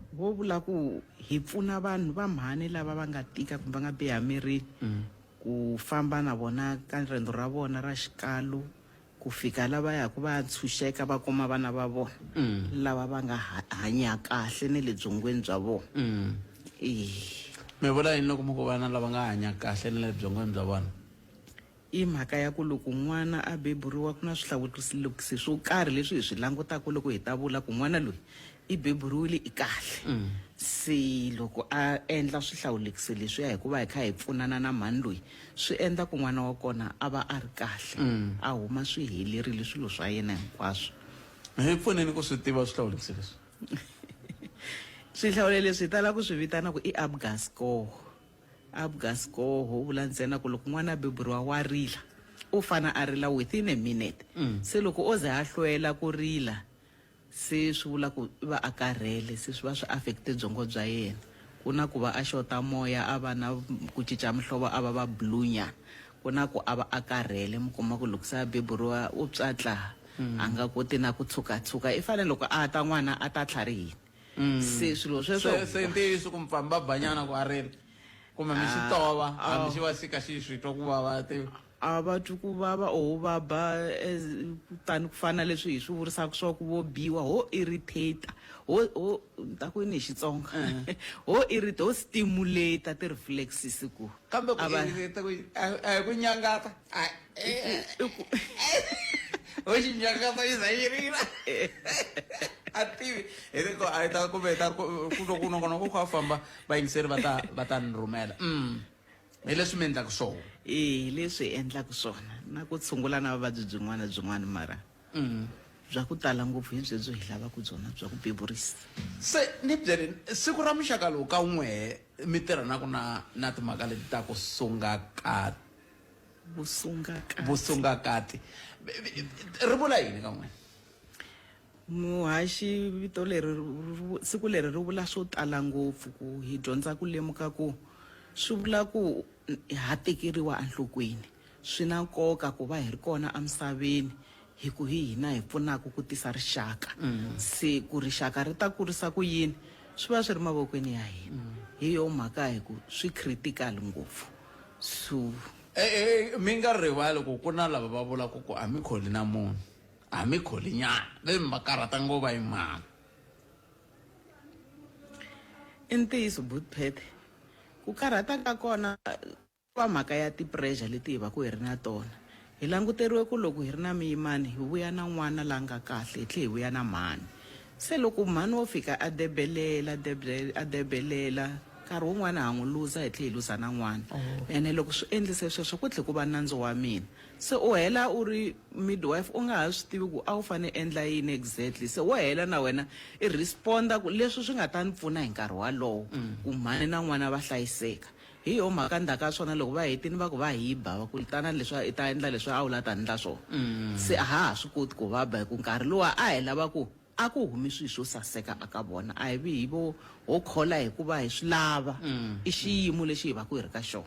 vo vula ku hi pfuna vanhu va mhani lava va nga tika kumbe va nga biha mirini ku famba na vona ka riendzo ra vona ra xikalu ku fika lava ya ku va tshunxeka va kuma vana va vona lava va nga hanya kahle ne le byongweni bya vona mi vula yini loko mi ku vana lava nga hanya kahle ne le byongweni bya vona i mhaka ya ku loko n'wana a beburiwa ku na swihlawulekisi swo karhi leswi hi swi langutaka loko hi ta vula ku n'wana loyi i beburiwile i kahle se loko a endla swihlawulekisi leswiya hikuva hi kha hi pfunana na mhani loyi swi endla ku n'wana wa kona a va a ri kahle a huma swi helerile swilo swa yena hinkwaswo hi pfuneni ku swi tiva swihlawulekisi leswi swihlawulelo leswi hi tala ku swi vitana ku i Abgasco ho vula ntsena ku loko n'wana a beburiwa wa rila u fana a rila within a minute se loko o ze a hlwela ku rila se swi vula ku va a karhele se swi va swi affecte byongo bya yena ku na ku va a xota moya a va na ku cinca mihlovo a va blue nyana ku na ku a va a karhele mi kuma ku loko se a beburiwa u tswatla a nga koti na ku tshuka i fanele loko a ta n'wana a ta tlharihini se swilo sweswo se ntiyiso ku mfamba banyana ku a rila kumbe mi xi tova hambi xi va sika xi swi twa ku vava a va twi ku vava o va ba tani ku fana leswi hi swi vurisaka swa ku vo biwa ho irritate ho ta ku ni hi Xitsonga ho irritate ho stimulate ti-reflexes ku kambe ku irritate ku a ku nyangata ho xi nyangata yi za yi rila a tivi hi ri a yi ta kumbe ta ku loko nongonoko ku kha famba vayingiseri va ta ni rhumela hi leswi mi endlaka swona leswi endlaka swona na ku tshungula na vuvabyi byin'wana mara bya ku tala ngopfu hi byebyo hi lavaka byona bya ku beburisa se ni byeri siku ra muxaka lowu ka n'we mi tirhanaka na timhaka leti ta ku vusungakati ri vula yini ka n'wena muhaxi vito leri siku leri ri vula swo tala ngopfu ku hi dyondza ku lemuka ku swi vula ku ha tekeriwa enhlokweni swi na nkoka ku va hi ri kona emisaveni hi ku hi hina hi pfunaka ku tisa rixaka se ku rixaka ri ta kurisa ku yini swi va swi ri mavokweni ya hina hi yo mhaka hi ku swi critical ngopfu so mi nga rivali ku ku na lava va vulaka ku a mi kholi na munhu a mi kholi nyana leyi mi va karhata ngova hi mhaka i ntiyiso budpet ku karhata ka kona va mhaka ya ti-pressure leti hi va ku hi ri na tona hi languteriwe ku loko hi ri na muyimani hi vuya na n'wana la nga kahle hi tlhe hi vuya na mhani se loko mhani wo fika a debelela nkarhi wun'wana ha n'wi luza hi tlhe hi luza na n'wana ene loko swi endlise sweswo ku tlhe ku va nandzu wa mina se u hela u ri midwife u nga ha swi tivi ku a wu fane endla yini exactly se wo hela na wena i responda ku leswi swi nga ta ni pfuna hi nkarhi walowo ku mhani na n'wana va hlayiseka hi yo mhaka ndhaka swona loko va hetini va ku va hi ba va ku tana leswi i ta endla leswi a wu la ta endla swona se a ha swi koti ku va ba hi ku nkarhi lowa a hi lava ku a ku humi swilo swo saseka aka vona a hi vi hi vo ho khola hikuva hi swi lava i xiyimo lexi hi va ku hi ri ka xona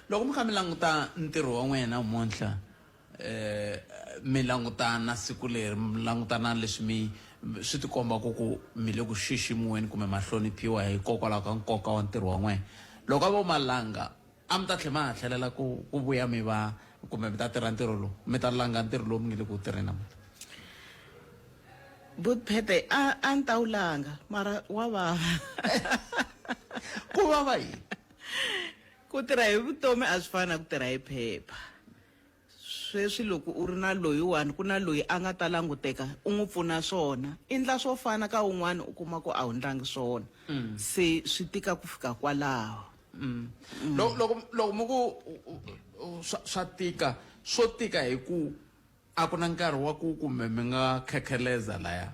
loko mi kha mi languta ntirho wa n'wina namuntlha mi langutana siku leri mi langutana leswi mi swi tikomba ku mi le ku xiximiweni kumbe mahloniphiwa hikokwalaho ka nkoka wa ntirho wa n'wina loko a vo malanga a mi ta tlhela ma ha tlhelela ku vuya mi va kumbe mi ta tirha ntirho lowu mi ta langa ntirho lowu mi nge le ku tirheni namuntlha Buthphethe a ni ta wu langa mara wa vava ku vava yini ku tirha hi vutomi a swi fani na ku tirha hi phepha sweswi loko u ri na loyiwani ku na loyi a nga ta languteka u n'wi pfuna swona i ndla swo fana ka un'wana u kuma ku a wu ndlangi swona se swi tika ku fika kwalaho loko mi ku swa tika swo tika hi ku a ku na nkarhi wa ku kumbe mi nga khekheleza laya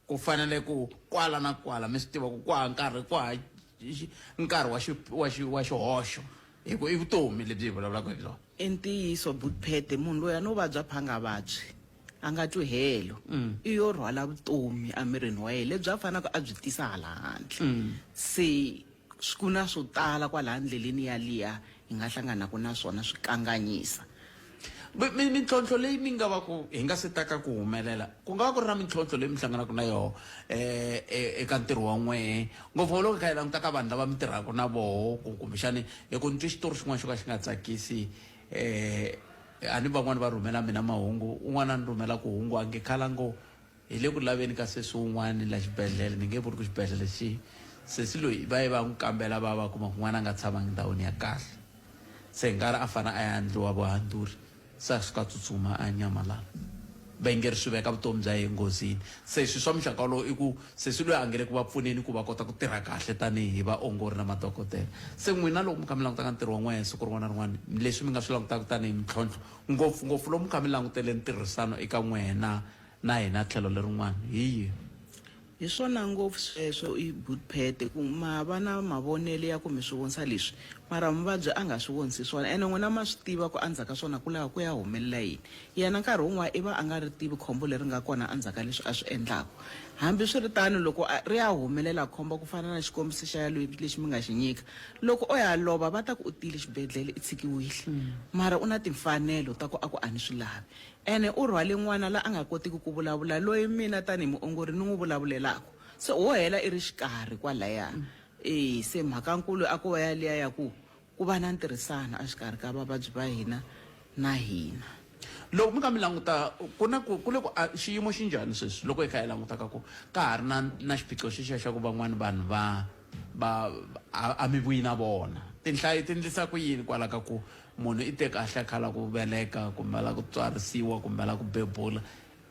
ku fanele ku kwala na kwala mi swi tiva ku kwaha nkarhi wa xihoxo hi ku i vutomi lebyi hi vulavulaka hi byona i ntiyiso Buthphethe munhu loyi a no vabya phanga vabyi a nga twi helo i yo rhwala vutomi emirini wa yena lebyi a fanaka a byi tisa hala handle se ku na swo tala kwala ndleleni yaliya hi nga hlanganaka na swona swi kanganyisa mintlhontlho leyi mi nga va ku hi nga se taka ku humelela ku nga va ku ri na mintlhontlho leyi mi hlanganaka na yona eka ntirho wa n'wehe ngopfu loko hi languta ka vanhu lava mi tirhaka na voho kumbexani hi ku ni twi xitori xin'wana xo ka xi nga tsakisi a ni van'wani va rhumela mina mahungu un'wana a ni rhumela ku hungu a nge khala ngo hi le ku laveni ka sesi wun'wana la xibedhlele ni nge vuli ku xibedhlele sesi loyi va ye va n'wi kambela va kuma ku n'wana a nga tshamangi ndhawini ya kahle se hi nga ri a fana a ya endliwa vuhanduri se a suka tsutsuma a nyamalala va nge ri swi veka vutomi bya yena enghozini se swi swa muxaka wolowo i ku sesi loyi a nge le ku va pfuneni ku va kota ku tirha kahle tanihi vaongori na madokodela se n'wina loko mi kha mi langutaka ntirho wa n'wena siku rin'wana na rin'wana leswi mi nga swi langutaka tanihi mintlhontlho ngopfungopfu lomu kha mi langutele ntirhisano eka n'wena na hina tlhelo lerin'wana hi yihi hi swona ngopfu sweswo i Buthphethe ku ma va na mavonelo ya ku mi swi vonisa leswi mara muvabyi a nga swi vonisi swona ene n'wina ma swi tiva ku andzhaka swona ku lava ku ya humelela yini yena nkarhi wun'wana i va a nga ri tivi khombo leri nga kona andzhaka leswi a swi endlaka hambi swi ri tano loko ri ya humelela khombo ku fana na xikombiso xa yaloyi lexi mi nga xi nyika loko o ya lova va ta ku u tile xibedhlele i tshikiwile mara u na timfanelo ta ku a ku a ni swi lavi ene u rhwale n'wana la a nga kotiki ku vulavula loyi mina tanihi muongori ni n'wi vulavulelaka se wo hela i ri xikarhi kwalaya se mhakankulu a ku va yaliya ya ku va na ntirhisano a xikarhi ka vavabyi va hina na hina loko mi kha mi languta ku le ku xiyimo xi njhani sweswi loko hi kha hi langutaka ku ka ha ri na xiphiqo xixa xa ku van'wani vanhu a mi vuyi na vona tinhlayo ti ndlisa ku yini kwala ka ku munhu i te kahle a khala ku veleka kumbe a la ku tswarisiwa kumbe a la ku bebula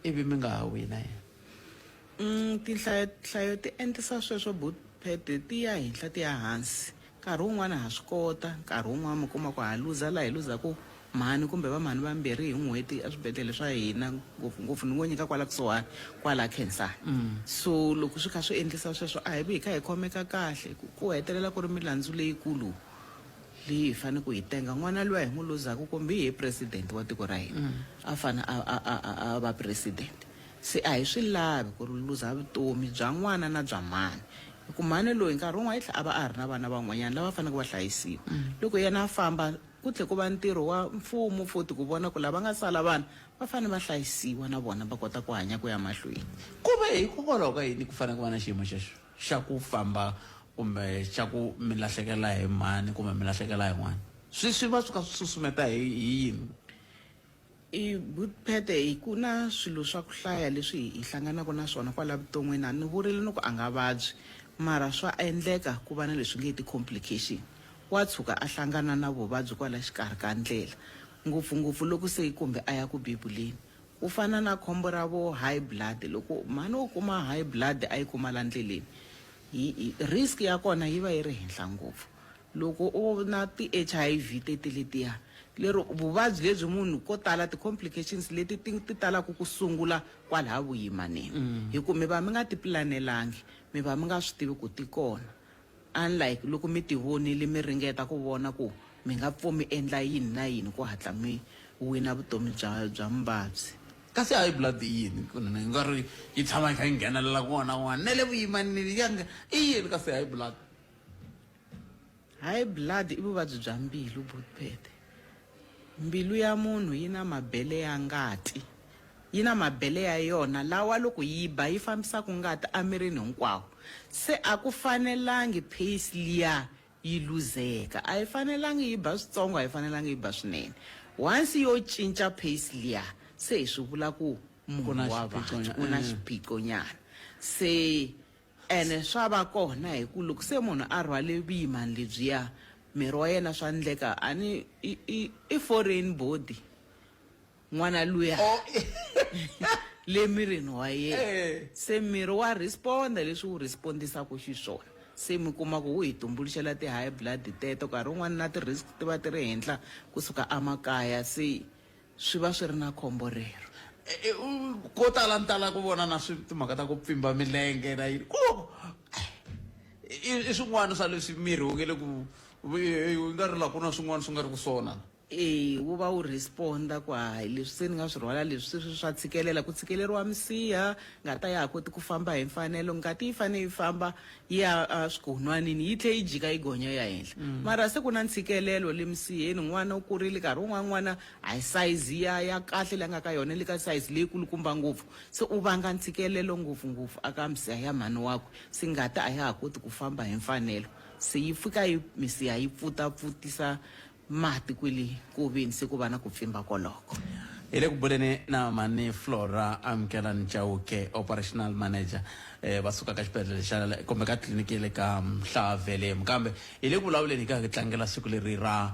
ivi mi nga ha vuyi na yena tinhlayo ti endlisa sweswo Buthphethe ti ya henhla ti ya hansi nkarhi wun'wana ha swi kota nkarhi wun'wana mi kuma ku ha luza laha hi luzaku mhani kumbe vamhani vambirhi hi n'hweti eswibedhlele swa hina ngopfungopfu ni ngo nyika kwala kusuhani kwala Khensani so loko swi kha swi endlisa sweswo a hi vi hi kha hi khomeka kahle ku hetelela ku ri milandzu leyikulu leyi hi fanele ku hi tenga n'wana luwa hi n'wi luzaku kumbe hi president wa tiko ra hina a fane a va president se a hi swi lavi ku ri luza vutomi bya n'wana na bya mhani hi ku mhani loyi nkarhi wun'wana i tlhela a va a ri na vana van'wanyana lava faneleke va hlayisiwa loko yena a famba ku tlhe ku va ntirho wa mfumo futhi ku vona ku lava nga sala vana va fanele va hlayisiwa na vona va kota ku hanya ku ya mahlweni ku ve hikokwalaho ka yini ku fanele ku va na xiyimo xexo xa ku famba kumbe xa ku mi lahlekela hi mhani kumbe mi lahlekela hi n'wana swi va swi kha swi susumeta hi yini i Buthphethe hi ku na swilo swa ku hlaya leswi hi hlanganaka na swona kwala vuton'wini a ni vurile ni ku a nga vabyi mara swa endleka ku va na leswi nge ti-complication wa tshuka a hlangana na vuvabyi kwala xikarhi ka ndlela ngopfungopfu loko se kumbe a ya ku bebuleni ku fana na khombo ra vo high blood loko mhani u kuma high blood a yi kuma la ndleleni risk ya kona yi va yi ri henhla ngopfu loko u na ti-HIV letiya lero vuvabyi lebyi munhu ko tala ti-complications leti ti talaka ku sungula kwalaha vuyimaneni hi ku mi va mi nga ti pulanelangi mi va mi nga swi tivi ku ti kona unlike loko mi ti vonile mi ringeta ku vona ku mi nga pfu mi endla yini na yini ku hatla mi wina vutomi bya muvabyi kasi high blood i yini ni nga ri yi tshama yi kha yi nghenelela kun'wana na kun'wana na le vuyimanini i yini kasi high blood i vuvabyi bya mbilu Buthphethe mbilu ya munhu yi na mabele ya ngati yi na mabele ya yona lawa loko yi ba yi fambisaka ngati amirini hinkwawo se a ku fanelangi pace liya yi luzeka a yi fanelangi yi ba switsongo a yi fanelangi yi ba swinene once yo cinca pace liya se hi swi vula ku munhu wa vabya ku na xiphiqo nyana se ene swa va kona hi ku loko se munhu a rhwale vuyimani lebyiya miri wa yena swa endleka ani i foreign body n'wana luya le mirini wa yena se miri wa responda leswi wu respondisaka xiswona se mi kuma ku wu hi tumbuluxela ti-high blood teto nkarhi wun'wana na ti-risk ti va ti ri henhla kusuka emakaya se swi va swi ri na khombo rero ko tala ni tala ku vona na timhaka ta ku pfimba milenge na yini i swin'wana swa leswi miri wu nge le ku nga ri la ku na swin'wana swi nga ri ku swona wu va wu responda ku hayi leswi se ni nga swi rhwala leswi swa tshikelela ku tshikeleriwa misiha ngati a ya ha koti ku famba hi mfanelo ngati yi fanele yi famba yi ya swikun'wanini yi tlhe yi jika yi gonya ya henhla mara se ku na ntshikelelo le misiheni n'wana u kurile nkarhi wun'wana n'wana a hi sayizi ya kahle leyi nga ka yona le ka sayizi leyi kulukumba ngopfu se u vanga ntshikelelo ngopfungopfu aka misiha ya mhani wakwe se ngati a ya ha koti ku famba hi mfanelo se yi fika misiha yi pfutapfutisa mati kwele kuveni se ku va na ku pfimba koloko hi le ku buleni na mani Flora Amkelani Chauke operational manager va suka ka xibedhlele xa kumbe ka tliliniki le ka Mhlavelemu kambe hi le ku vulavuleni hi ka tlangela siku leri ra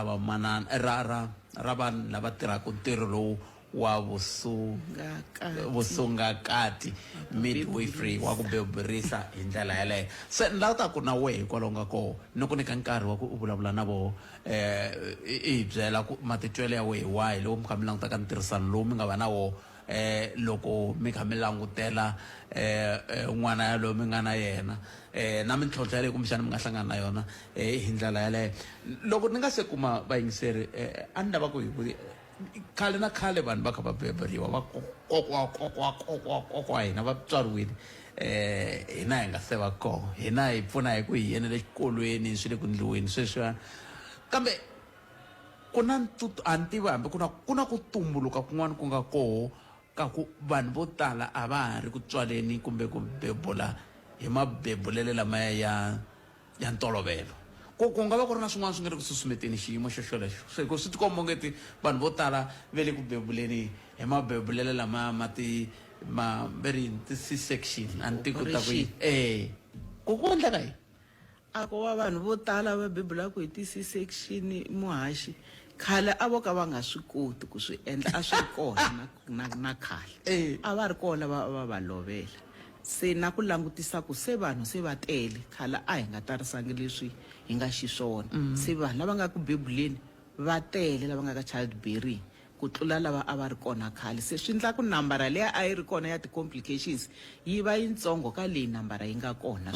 vamanana ra vanhu lava tirhaka ntirho lowu wa vusungakati midwifery wa ku beburiса hi ndlela yaleyo se ni lava ta ku na wehe hikwalaho nga koho ni ku nyika nkarhi wa ku u vulavula na voho i hi byela ku matitwelo ya wehe wahi loko mi kha mi langutaka ntirhisano lowu mi nga va na woho loko mi kha mi langutela n'wana yaloyo mi nga na yena na mintlhontlho yaleyo kumbexana mi nga hlangana na yona hi ndlela yaleyo loko ni nga se kuma vayingiseri a ni lava ku hi khale na khale vanhu va kha va beburiwa va kokwa hina va tswariwile hina hi nga se va koho hina hi pfuna hi ku hi yenele xikolweni swi le ku ndliweni sweswiwani kambe ku na a ni tivi hambi ku na ku tumbuluka kun'wana ku nga koho ka ku vanhu vo tala a va ha ri ku tswaleni kumbe ku bebula hi mabebulele lamaya ya ntolovelo ku nga va ku ri na swin'wana swi nga ri ku susumeteni xiyimo xexolexo se ku swi tikomba ngeti vanhu vo tala ve le ku bebuleni hi mabebulele lamaya very C-section a ni tivi ku ta ku ku endleka yini a ko va vanhu vo tala va bebulaka hi ti-C-section muhaxi khale a vo ka va nga swi koti ku swi endla a swi ri kona na khale a va ri kona va va lovela se na ku langutisa ku se vanhu se va tele khale a hi nga tarisangi leswi hi nga xiswona se vanhu lava nga ku bebuleni va tele lava nga ka child bearing ku tlula lava a va ri kona khale se swi endla ku nambara leyi a yi ri kona ya ti-complications yi va yintsongo ka leyi nambara yi nga kona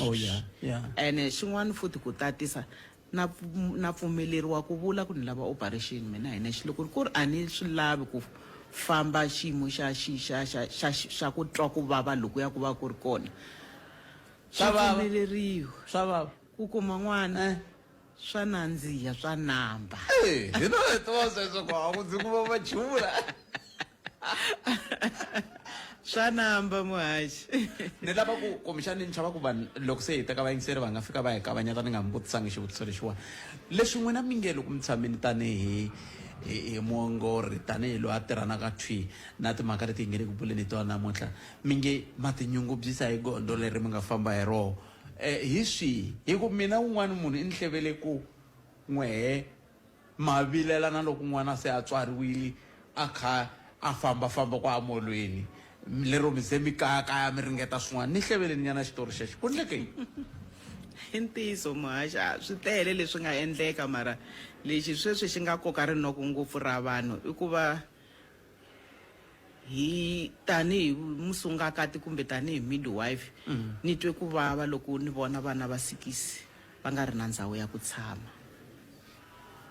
ene xin'wana futhi ku tatisa na pfumeleriwa ku vula ku ni lava operation mina hi nexe loko ku ri a ni swi lavi ku famba xiyimo xa ku twa ku vava loko ya ku va ku ri kona swa pfumeleriwa swa vava ku kuma n'wana swa nandziha swa namba hi no hetiwa sweswo ku a ku dzi ku va machula swa namba muhaxi ni lava ku kumbexani ni chava ku vanhu loko se hi teka vayingiseri va nga fika va hi kavanyeta ni nga mi vutisangi xivutiso lexiwani leswi n'wina mi nge loko mi tshamini tanihi muongori tanihi loyi a tirhanaka thwi na timhaka leti hi nge le ku buleni tona namuntlha mi nge ma tinyungubyisa hi gondo leri mi nga famba hi roho hi swihi hi ku mina wun'wana munhu i ni hlevele ku n'wehe ma vilelana loko n'wana se a tswariwile a kha a fambafamba kwa amolweni lero mi ze mi kayakaya mi ringeta swin'wana ni hleveleni nyana xitori xexo ku endleke yini i ntiyiso muhaxa swi tele leswi nga endleka mara lexi sweswi xi nga koka rinoko ngopfu ra vanhu i ku va hi tanihi musungakati kumbe tanihi midwife ni twe ku vava loko ni vona vana va 6 va nga ri na ndhawu ya ku tshama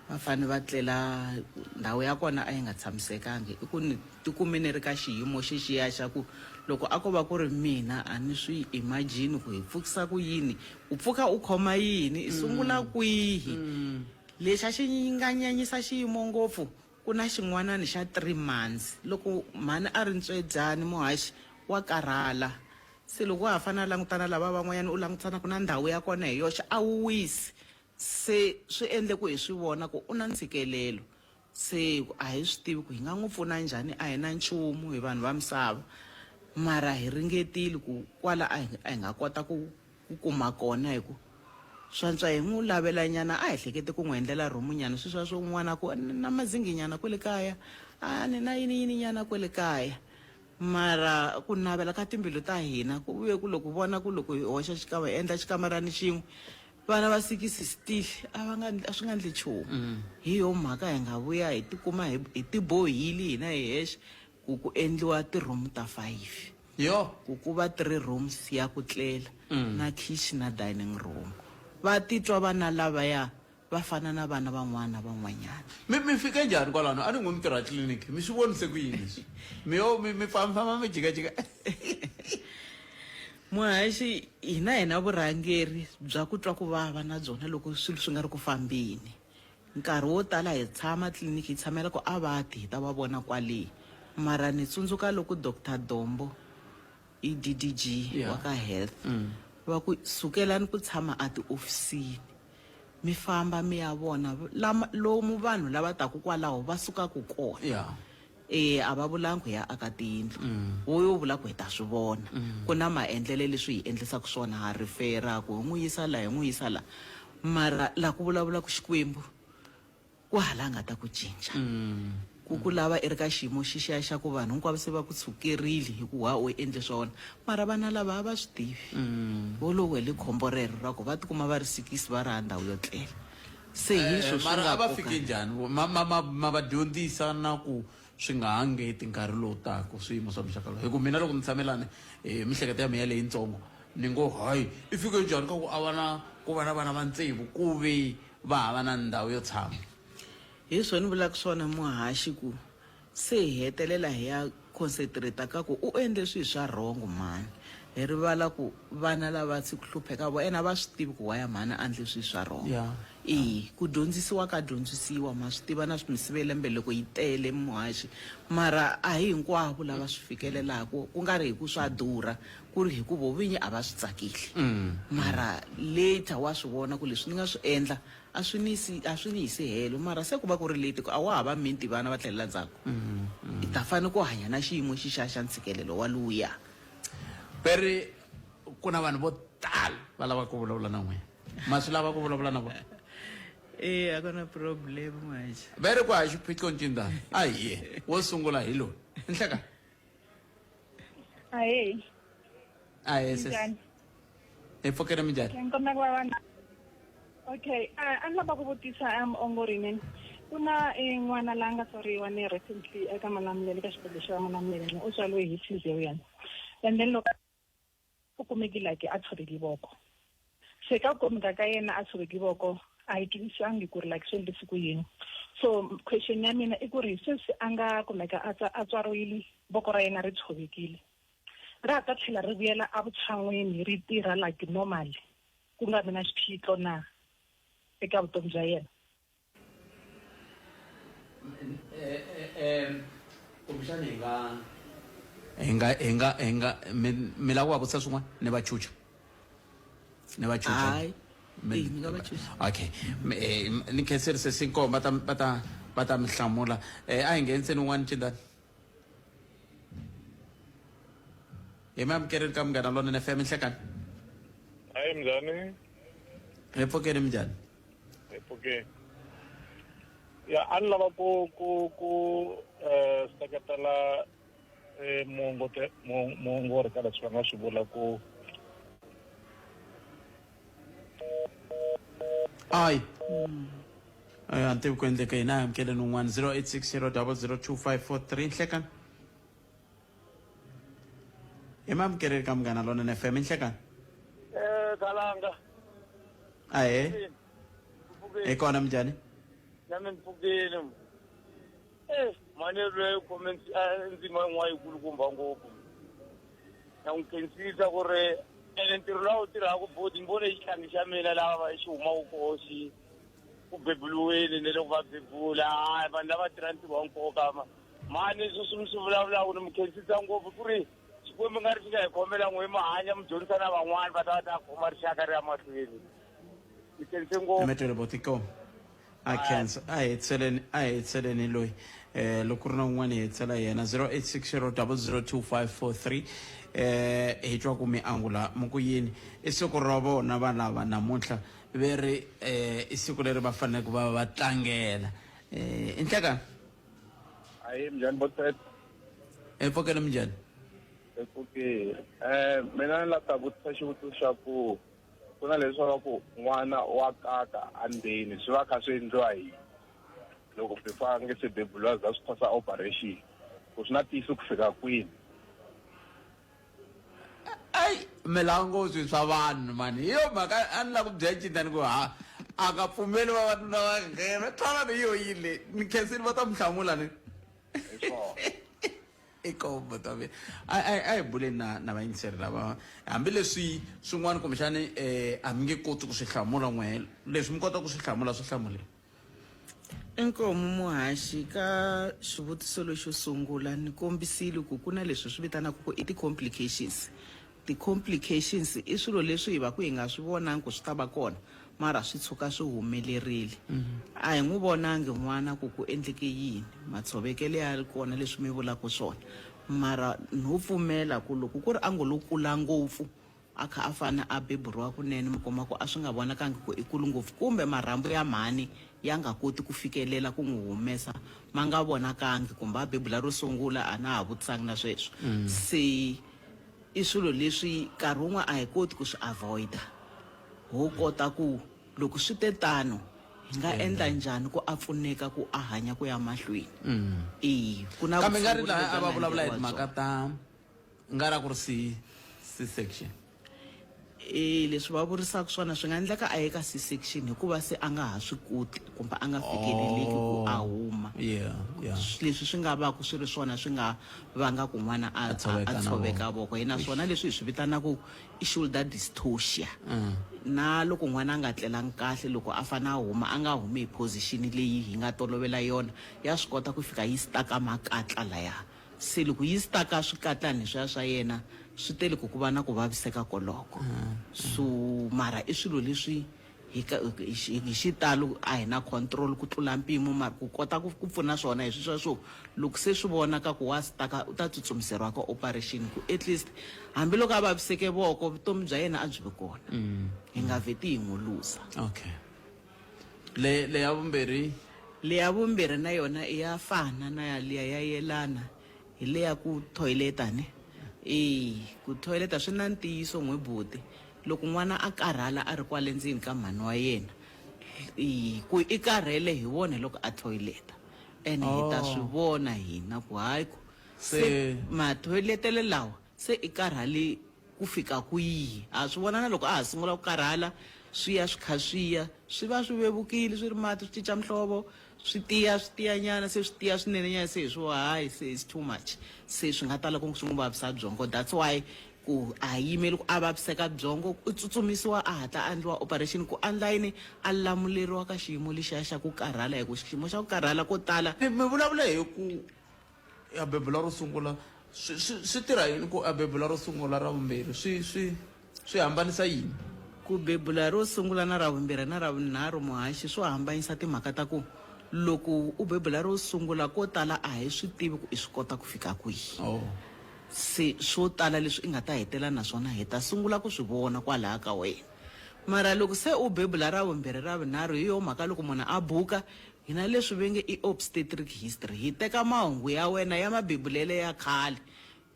va fane va tlela ndhawu ya kona a yi nga tshamisekangi i ku ni tikumi ni ri ka xiyimo xexiya xa ku loko a ko va ku ri mina a ni swi imagine ku hi pfukisa ku yini u pfuka u khoma yini i sungula kwihi lexi a xi nga nyanyisa xiyimo ngopfu ku na xin'wanani xa 3 months loko mhani a ri ntswedzani muhaxi wa karhala se loko wa ha fana langutana lava van'wanyana u langutana ku na ndhawu ya kona hi yoxe a wu wisi se swi endle ku hi swi vona ku u na ntshikelelo se a hi swi tivi ku hi nga n'wi pfuna njhani a hi na nchumu hi vanhu va misava mara hi ringetile ku kwala a hi nga kota ku kuma kona hi ku swantswa hi n'wi lavelanyana a hi hlekete ku n'wi endlela rhumunyana swi swa swin'wana ku na mazinginyana kwele kaya a ni na yini nyana kwele kaya mara ku navela ka timbilu ta hina ku vuye ku loko vona ku loko hi hoxa xikama hi endla xikamarani xin'we vana va 6 still a swi nga ndli nchumu hi yo mhaka hi nga vuya hi tikuma hi tibohile hina hi hexe ku endliwa ti-room ta 5 yo ku va 3 rooms ya ku tlela na kitchen na dining room va titwa vana lavaya va fana na vana van'wanyana mi fika njhani kwalano a ni n'wi mitirha tliliniki mi swi vonise ku yini leswi mi fambafamba mi jikajika muhaxi hina vurhangeri bya ku twa ku vava na byona loko swilo swi nga ri ku fambeni nkarhi wo tala hi tshama tliliniki hi tshamela ku a vati hi ta va vona kwale mara ni tsundzuka loko Dr. Dombo i DDG wa ka health va ku sukelani ku tshama a tiofisini mi famba mi ya vona lomu vanhu lava taku kwalaho va sukaku kona a va vulangi ya aka tiyindlu wo yo vula ku hi ta swi vona ku na maendlele leswi hi endlisaka swona ha rifera ku hi n'wi yisa la mara la ku vulavula ku Xikwembu ku halanga ta ku cinca ku lava i ri ka xiyimo xixiya xa ku vanhu hinkwavo se va ku tshukerile hi ku u endle swona mara vana lava a va swi tivi vo lowu hi le khombo rero ra ku va tikuma va ri 6 va ri ha ndhawu yo tlela se hi swo swi mara nga a va fike njhani ma va dyondzisa na ku swi nga ha ngeti nkarhi lowu taka swiyimo swa muxaka lowu hi ku mina loko ni tshamelani mihleketo ya mina leyitsongo ni ngo hayi i fike njhani ka ku va na vana va ntsevu ku ve va hava na ndhawu yo tshama hi swo ni vulaka swona muhaxi ku se hi hetelela hi ya concentrate ka ku u endle swilo swa wrong mani hi rivala ku vana lava ku hlupheka ena va swi tivi ku waya mhani a endle swilo swa wrong ku dyondzisiwa ka dyondzisiwa ma swi tiva na misivelembe loko yi tele muhaxi mara a hi hinkwavo lava swi fikelelaku ku nga ri hi ku swa durha ku ri hi ku vo vinyi a va swi tsakile mara later wa swi vona ku leswi ni nga swi endla a swi ni yisi helo mara se ku va ku ri late ku a wa ha va minti vana va tlhelela ndzhaku hi ta fane ku hanya na xiyimo xixa xa ntshikelelo wa luya peri ku na vanhu vo tala va lava ku vulavula na n'wina ma swi lava ku vulavula na vona a ku na problem muhaxi veri ku hayi xiphiqo ncindani a hiye wo sungula hi loyi nhleka ahe sis hi pfukele minjhani okay a ni lava ku vutisa ongorini ku na n'wana la nga tswariwa ni recently eka Malamulele ka xibedhlele xa Malamulele u tswariwe hi cesarean and then loko u kumeki like a tshoveki voko se ka kumeka ka yena a tshoveki voko a yi tivisiwangi ku ri like swi endlise ku yini so question ya mina i ku ri since a nga kumeka a tswariwile voko ra yena ri tshovekile ra ta tlhela ri vuyela a vutshan'wini ri tirha like normal ku nga vi na xiphiqo na eka vutomi bya yena kumbexani hi nga mi lava ku va vutisa swin'wana ni va chucha ni nga va chucha okay ni khenserise sinkomba va ta mi hlamula a hi ngheniseni un'wana ncindani hi mi amukeleni ka Munghana Lonene FM nhlekani hayi mnjhani hi pfukeni minjhani okay ya a ni lava ku seketela muongori ka leswi va nga swi vula ku ai a ni tivi ku endleka yini a hi amukeleni un'wana 0860002543 nhlekani hi mi amukeleni ka Munghana Lonene FM nhlekani Kalanga ahe hi kona minjhani nami nipfukile mane lwe comment ndzima yin'wana yikulukumba ngopfu na n'wi khendzisa ku ri ene ntirho lowu tirhaka bodi ni vone xihlangi xa mina lava xi humaku koxi ku bebuliweni ni loko va bebula hayi vanhu lava tirha ntirho wa nkoka mani swi vulavulaka ni mi khensisa ngopfu ku ri xikwembu nga ri fika hi khomela n'we mi hanya mi dyondzisa na van'wani va ta khoma rixaka ri ya mahlweni mi khense ngopfu Metele botiko a hetseleni loyi loko ri na un'wana hi hetsela yena 0860002543 hi twa ku mi angula mo ku yini i siku ra vona va lava namuntlha ve ri i siku leri va fanele ku va tlangela i nhlekani Hayi mjani botet. Epfokela mjani? Okay. Mina ni la ta vutisa xivutiso xa ku na leswaku ku n'wana wa kaka andeni swi va kha swi endliwa hi loko before a nge se beburiwa za swi khosa operation ku swi na tiyisi ku fika kwini. Ai milango swi swa vanhu mani hi yo mhaka a ni la ku byela cintani ku a nga pfumeli vavanuna va nghena twanani hi yo yile ni khensini va ta mi hlamula ni ikombo ta mina a hi buleni na vayingiseri lava hambileswi swin'wana kumbexani a mi nge koti ku swi hlamula n'we leswi mi kota ku swi hlamula swi hlamuleni. Inkomu muhaxi ka xivutiso lexo sungula ni kombisile ku na leswi swi vitanaka ku i ti-complications. Ti-complications i swilo leswi hi va ku hi nga swi vonangi ku swi ta va kona mara swi tshuka swi humelerile a hi n'wi vonangi n'wana ku endleke yini matshovekele ya ri kona leswi mi vulaka swona mara no pfumela ku loko ku ri a ngo lo kula ngopfu a kha a fana a beburiwa kunene mi kuma ku a swi nga vonakangi ku i kulu ngopfu kumbe marhambu ya mhani ya nga koti ku fikelela ku n'wi humesa ma nga vonakangi kumbe a bebula ro sungula a na ha vutisangi na sweswo se i swilo leswi nkarhi wun'we a hi koti ku swi avoida ho kota ku loko swi te tano hi nga endla njhani ku a pfuneka ku a hanya ku ya mahlweni ku na kambe nga ri laha a va vulavula hi timhaka ta nga ra ku ri C-section leswi va vurisaka swona swi nga endleka a ye ka C-section hikuva se a nga ha swi koti kumbe a nga fikeleleki ku a huma leswi swi nga va ku swi ri swona swi nga vanga ku n'wana a tshoveka voko hi naswona leswi hi swi vitanaka i shoulder dystocia na loko n'wana a nga tlelangi kahle loko a fana a huma a nga humi hi position leyi hi nga tolovela yona ya swi kota ku fika yi staka makatla laya se loko yi staka swikatlani leswiya swa yena swi tele ku va na ku vaviseka koloko so mara i swilo leswi hi xitalo a hi na control ku tlula mpimo mara ku kota ku pfuna swona hi sweswo loko se swi vonaka ku wa staka u ta tsutsumiseriwa ka operation ku at least hambiloko a vaviseke voko vutomi bya yena a byi vi kona hi nga vheti hi n'wi luza. Okay, le ya vumbirhi na yona i ya fana na yaliya ya yelana hi le ya ku toileta ne ku toileta swi na ntiyiso n'we buti loko n'wana a karhala a ri kwale ndzeni ka mhani wa yena ku i karhele hi wona loko a toileta ene hi ta swi vona hina ku hayi ku se matoiletele lawa se i karhale ku fika kwihi a swi vona na loko a ha sungula ku karhala swi ya swi kha swi va swi vevukile swi ri mati swi cinca mihlovo swi tiyanyana se swi tiya swinene nyana se hi swo hayi se it's too much se swi nga tala ku swi n'wi vavisa byongo that's why ku a yimeli ku a vaviseka byongo u tsutsumisiwa a hatla a endliwa operation ku endla yini a lamuleriwa ka xiyimo lexiya xa ku karhala hi ku xiyimo xa ku karhala ko tala mi vulavula hi ku a bebula ro sungula swi tirha yini ku a bebula ro sungula ra vumbirhi swi hambanisa yini ku bebula ro sungula na ra vumbirhi na ra vunharhu muhaxi swo hambanyisa timhaka ta ku loko u bebula ro sungula ko tala a hi swi tivi ku i swi kota ku fika kwihi se swo tala leswi i nga ta hetela naswona hi ta sungula ku swi vona kwalaha ka wena mara loko se u bebula ra vumbirhi ra vunharhu hi yo mhaka loko munhu a buka hi na leswi ve nge i obstetric history hi teka mahungu ya wena ya mabebulele ya khale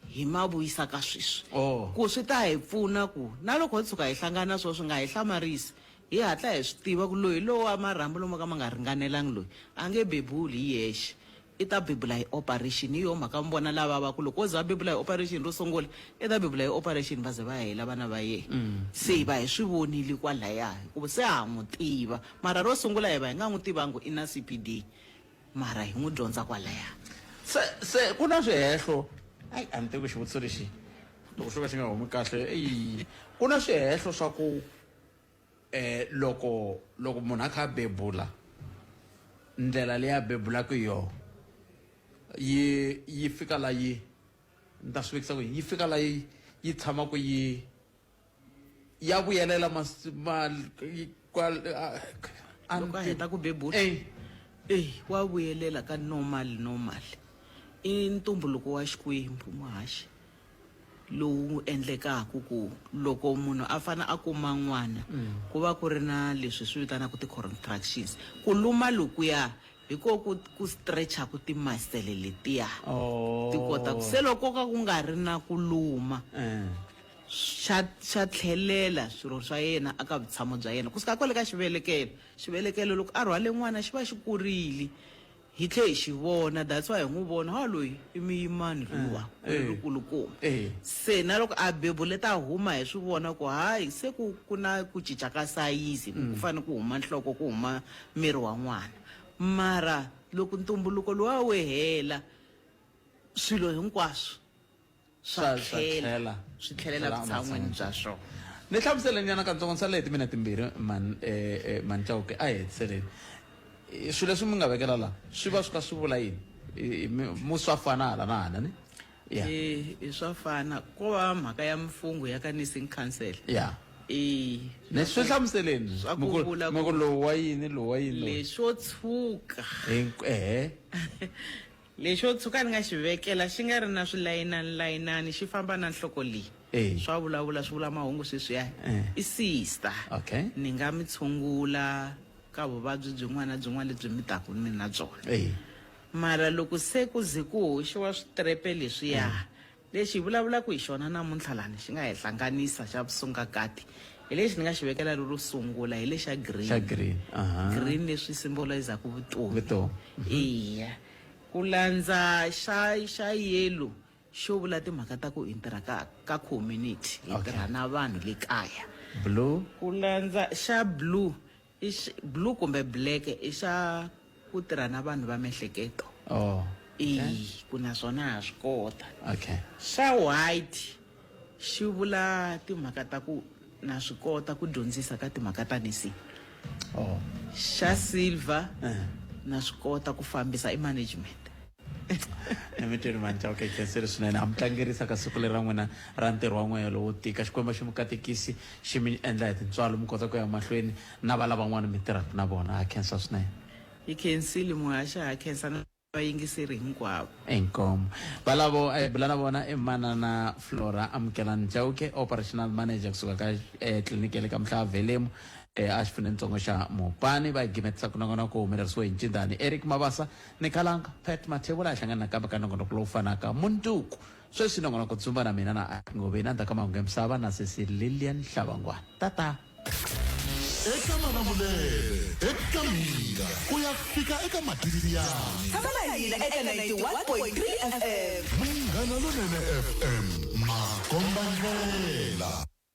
hi ma vuyisa ka sweswi ku swi ta hi pfuna ku na loko hi tshuka hi hlangana swo swi nga hi hlamarisi hi hatla hi swi tiva ku loyi lowu wa marhambu lomu ka ma nga ringanelangi loyi a nge bebuli hi yexe i ta bebula hi operation hi yo mhaka mi vona lava va ku loko o za a bebula hi operation ro sungula i ta bebula hi operation va ze va hela vana va yena se va hi swi vonile kwalaya hikuva se ha n'wi tiva mara ro sungula hi va hi nga n'wi tivangi i na CPD mara hi n'wi dyondza kwalaya se ku na swihehlo a ni tivi xivutiso lexi loko xo ka xi nga humi kahle ku na swihehlo swa ku loko munhu a kha a bebula ndlela leya bebula ku yo yi fika la yi nta swi vekisa ku yi fika la yi tshama ku yi ya vuyelela loko a heta ku bebula wa vuyelela ka normal i ntumbuluko wa Xikwembu muhaxi lowu endlekaku ku loko munhu a fana a kuma n'wana ku va ku ri na leswi swi vitanaka ti-contractions ku luma lokuya hi ko ku stretcha ku timasele letiya ti kota ku se loko ka ku nga ri na ku luma xa tlhelela swilo swa yena aka vutshamo bya yena kusuka kwale ka xivelekelo loko a rhwale n'wana xi va xi kurile hi tlhe hi xi vona that's why hi n'wi vona ha loyi i muyimani luwa kulukumba se na loko a bebule ta huma hi swi vona ku hayi se ku na ku cinca ka sayizi ku fanele ku huma nhloko ku huma miri wa n'wana mara loko ntumbuluko luwa we hela swilo hinkwaswo swa tlhelela vutshan'wini bya swona ni hlamuseleni yana katsongo sa lehe timinete timbirhi man Chauke a hi hetiseleni swilo leswi mi nga vekela la swi va swi ka swi vula yini mu swa fana hala na hala ni swa fana ko va mhaka ya mfungo ya ka nursing council ne swi hlamuseleni miko lowu wa yini leswo tshuka lexo tshuka ni nga xi vekela xi nga ri na swilayinani xi famba na nhloko leyi swa vulavula swi vula mahungu sweswiya i sister ni nga mi tshungula ka vuvabyi byin'wana lebyi mi taku ni na byona mara loko se ku ze ku hoxiwa switrepe leswiya lexi hi vulavulaka hi xona namuntlha lani xi nga hi hlanganisa xa vusungakati hi lexi ni nga xi vekela ro sungula hi lexa green leswi symbolizaku vutomi iya ku landza xa yellow xo vula timhaka ta ku interact ka community hi tirha na vanhu le kaya blue ku landza xa blue kumbe black i xa ku tirha na vanhu va mihleketo ku na swona ha swi kota xa white xi vula timhaka ta ku na swi kota ku dyondzisa ka timhaka ta nursing xa silver na swi kota ku fambisa management emitweni man Chauke khensile swinene a mi tlangerisa ka siku leri ra n'wina ra ntirho wa n'wina lowo tika Xikwembu xi mukatekisi xi mi endla hi tintswalo mi kota ku ya mahlweni na vala van'wana mi tirhaka na vona ha khensa swinene hi khensile muhaxi ha khensa na vayingiseri hinkwavo inkomo valavo a hi bula na vona i manana Flora Amukelani Chauke operational manager kusuka ka tliliniki ya le ka Mhlava Velemu a xifunentsongo xa Mopani va gimetisa ku nongona ku humelerisiwe hi Ncindani Eric Mabasa ni Khalanga Pat Mathebula a hlangana nakambe ka nongonoko lowu fanaka Munduku sweswi nongona ku tsumba na mina na Ngobeni andaka mahungu ya misava na sesi Lilian Hlavangwana tata eka Malamulele eka mina ku ya fika eka Matiliyani tshama na hina eka 91.3 FM Munghana Lonene FM Makombandlela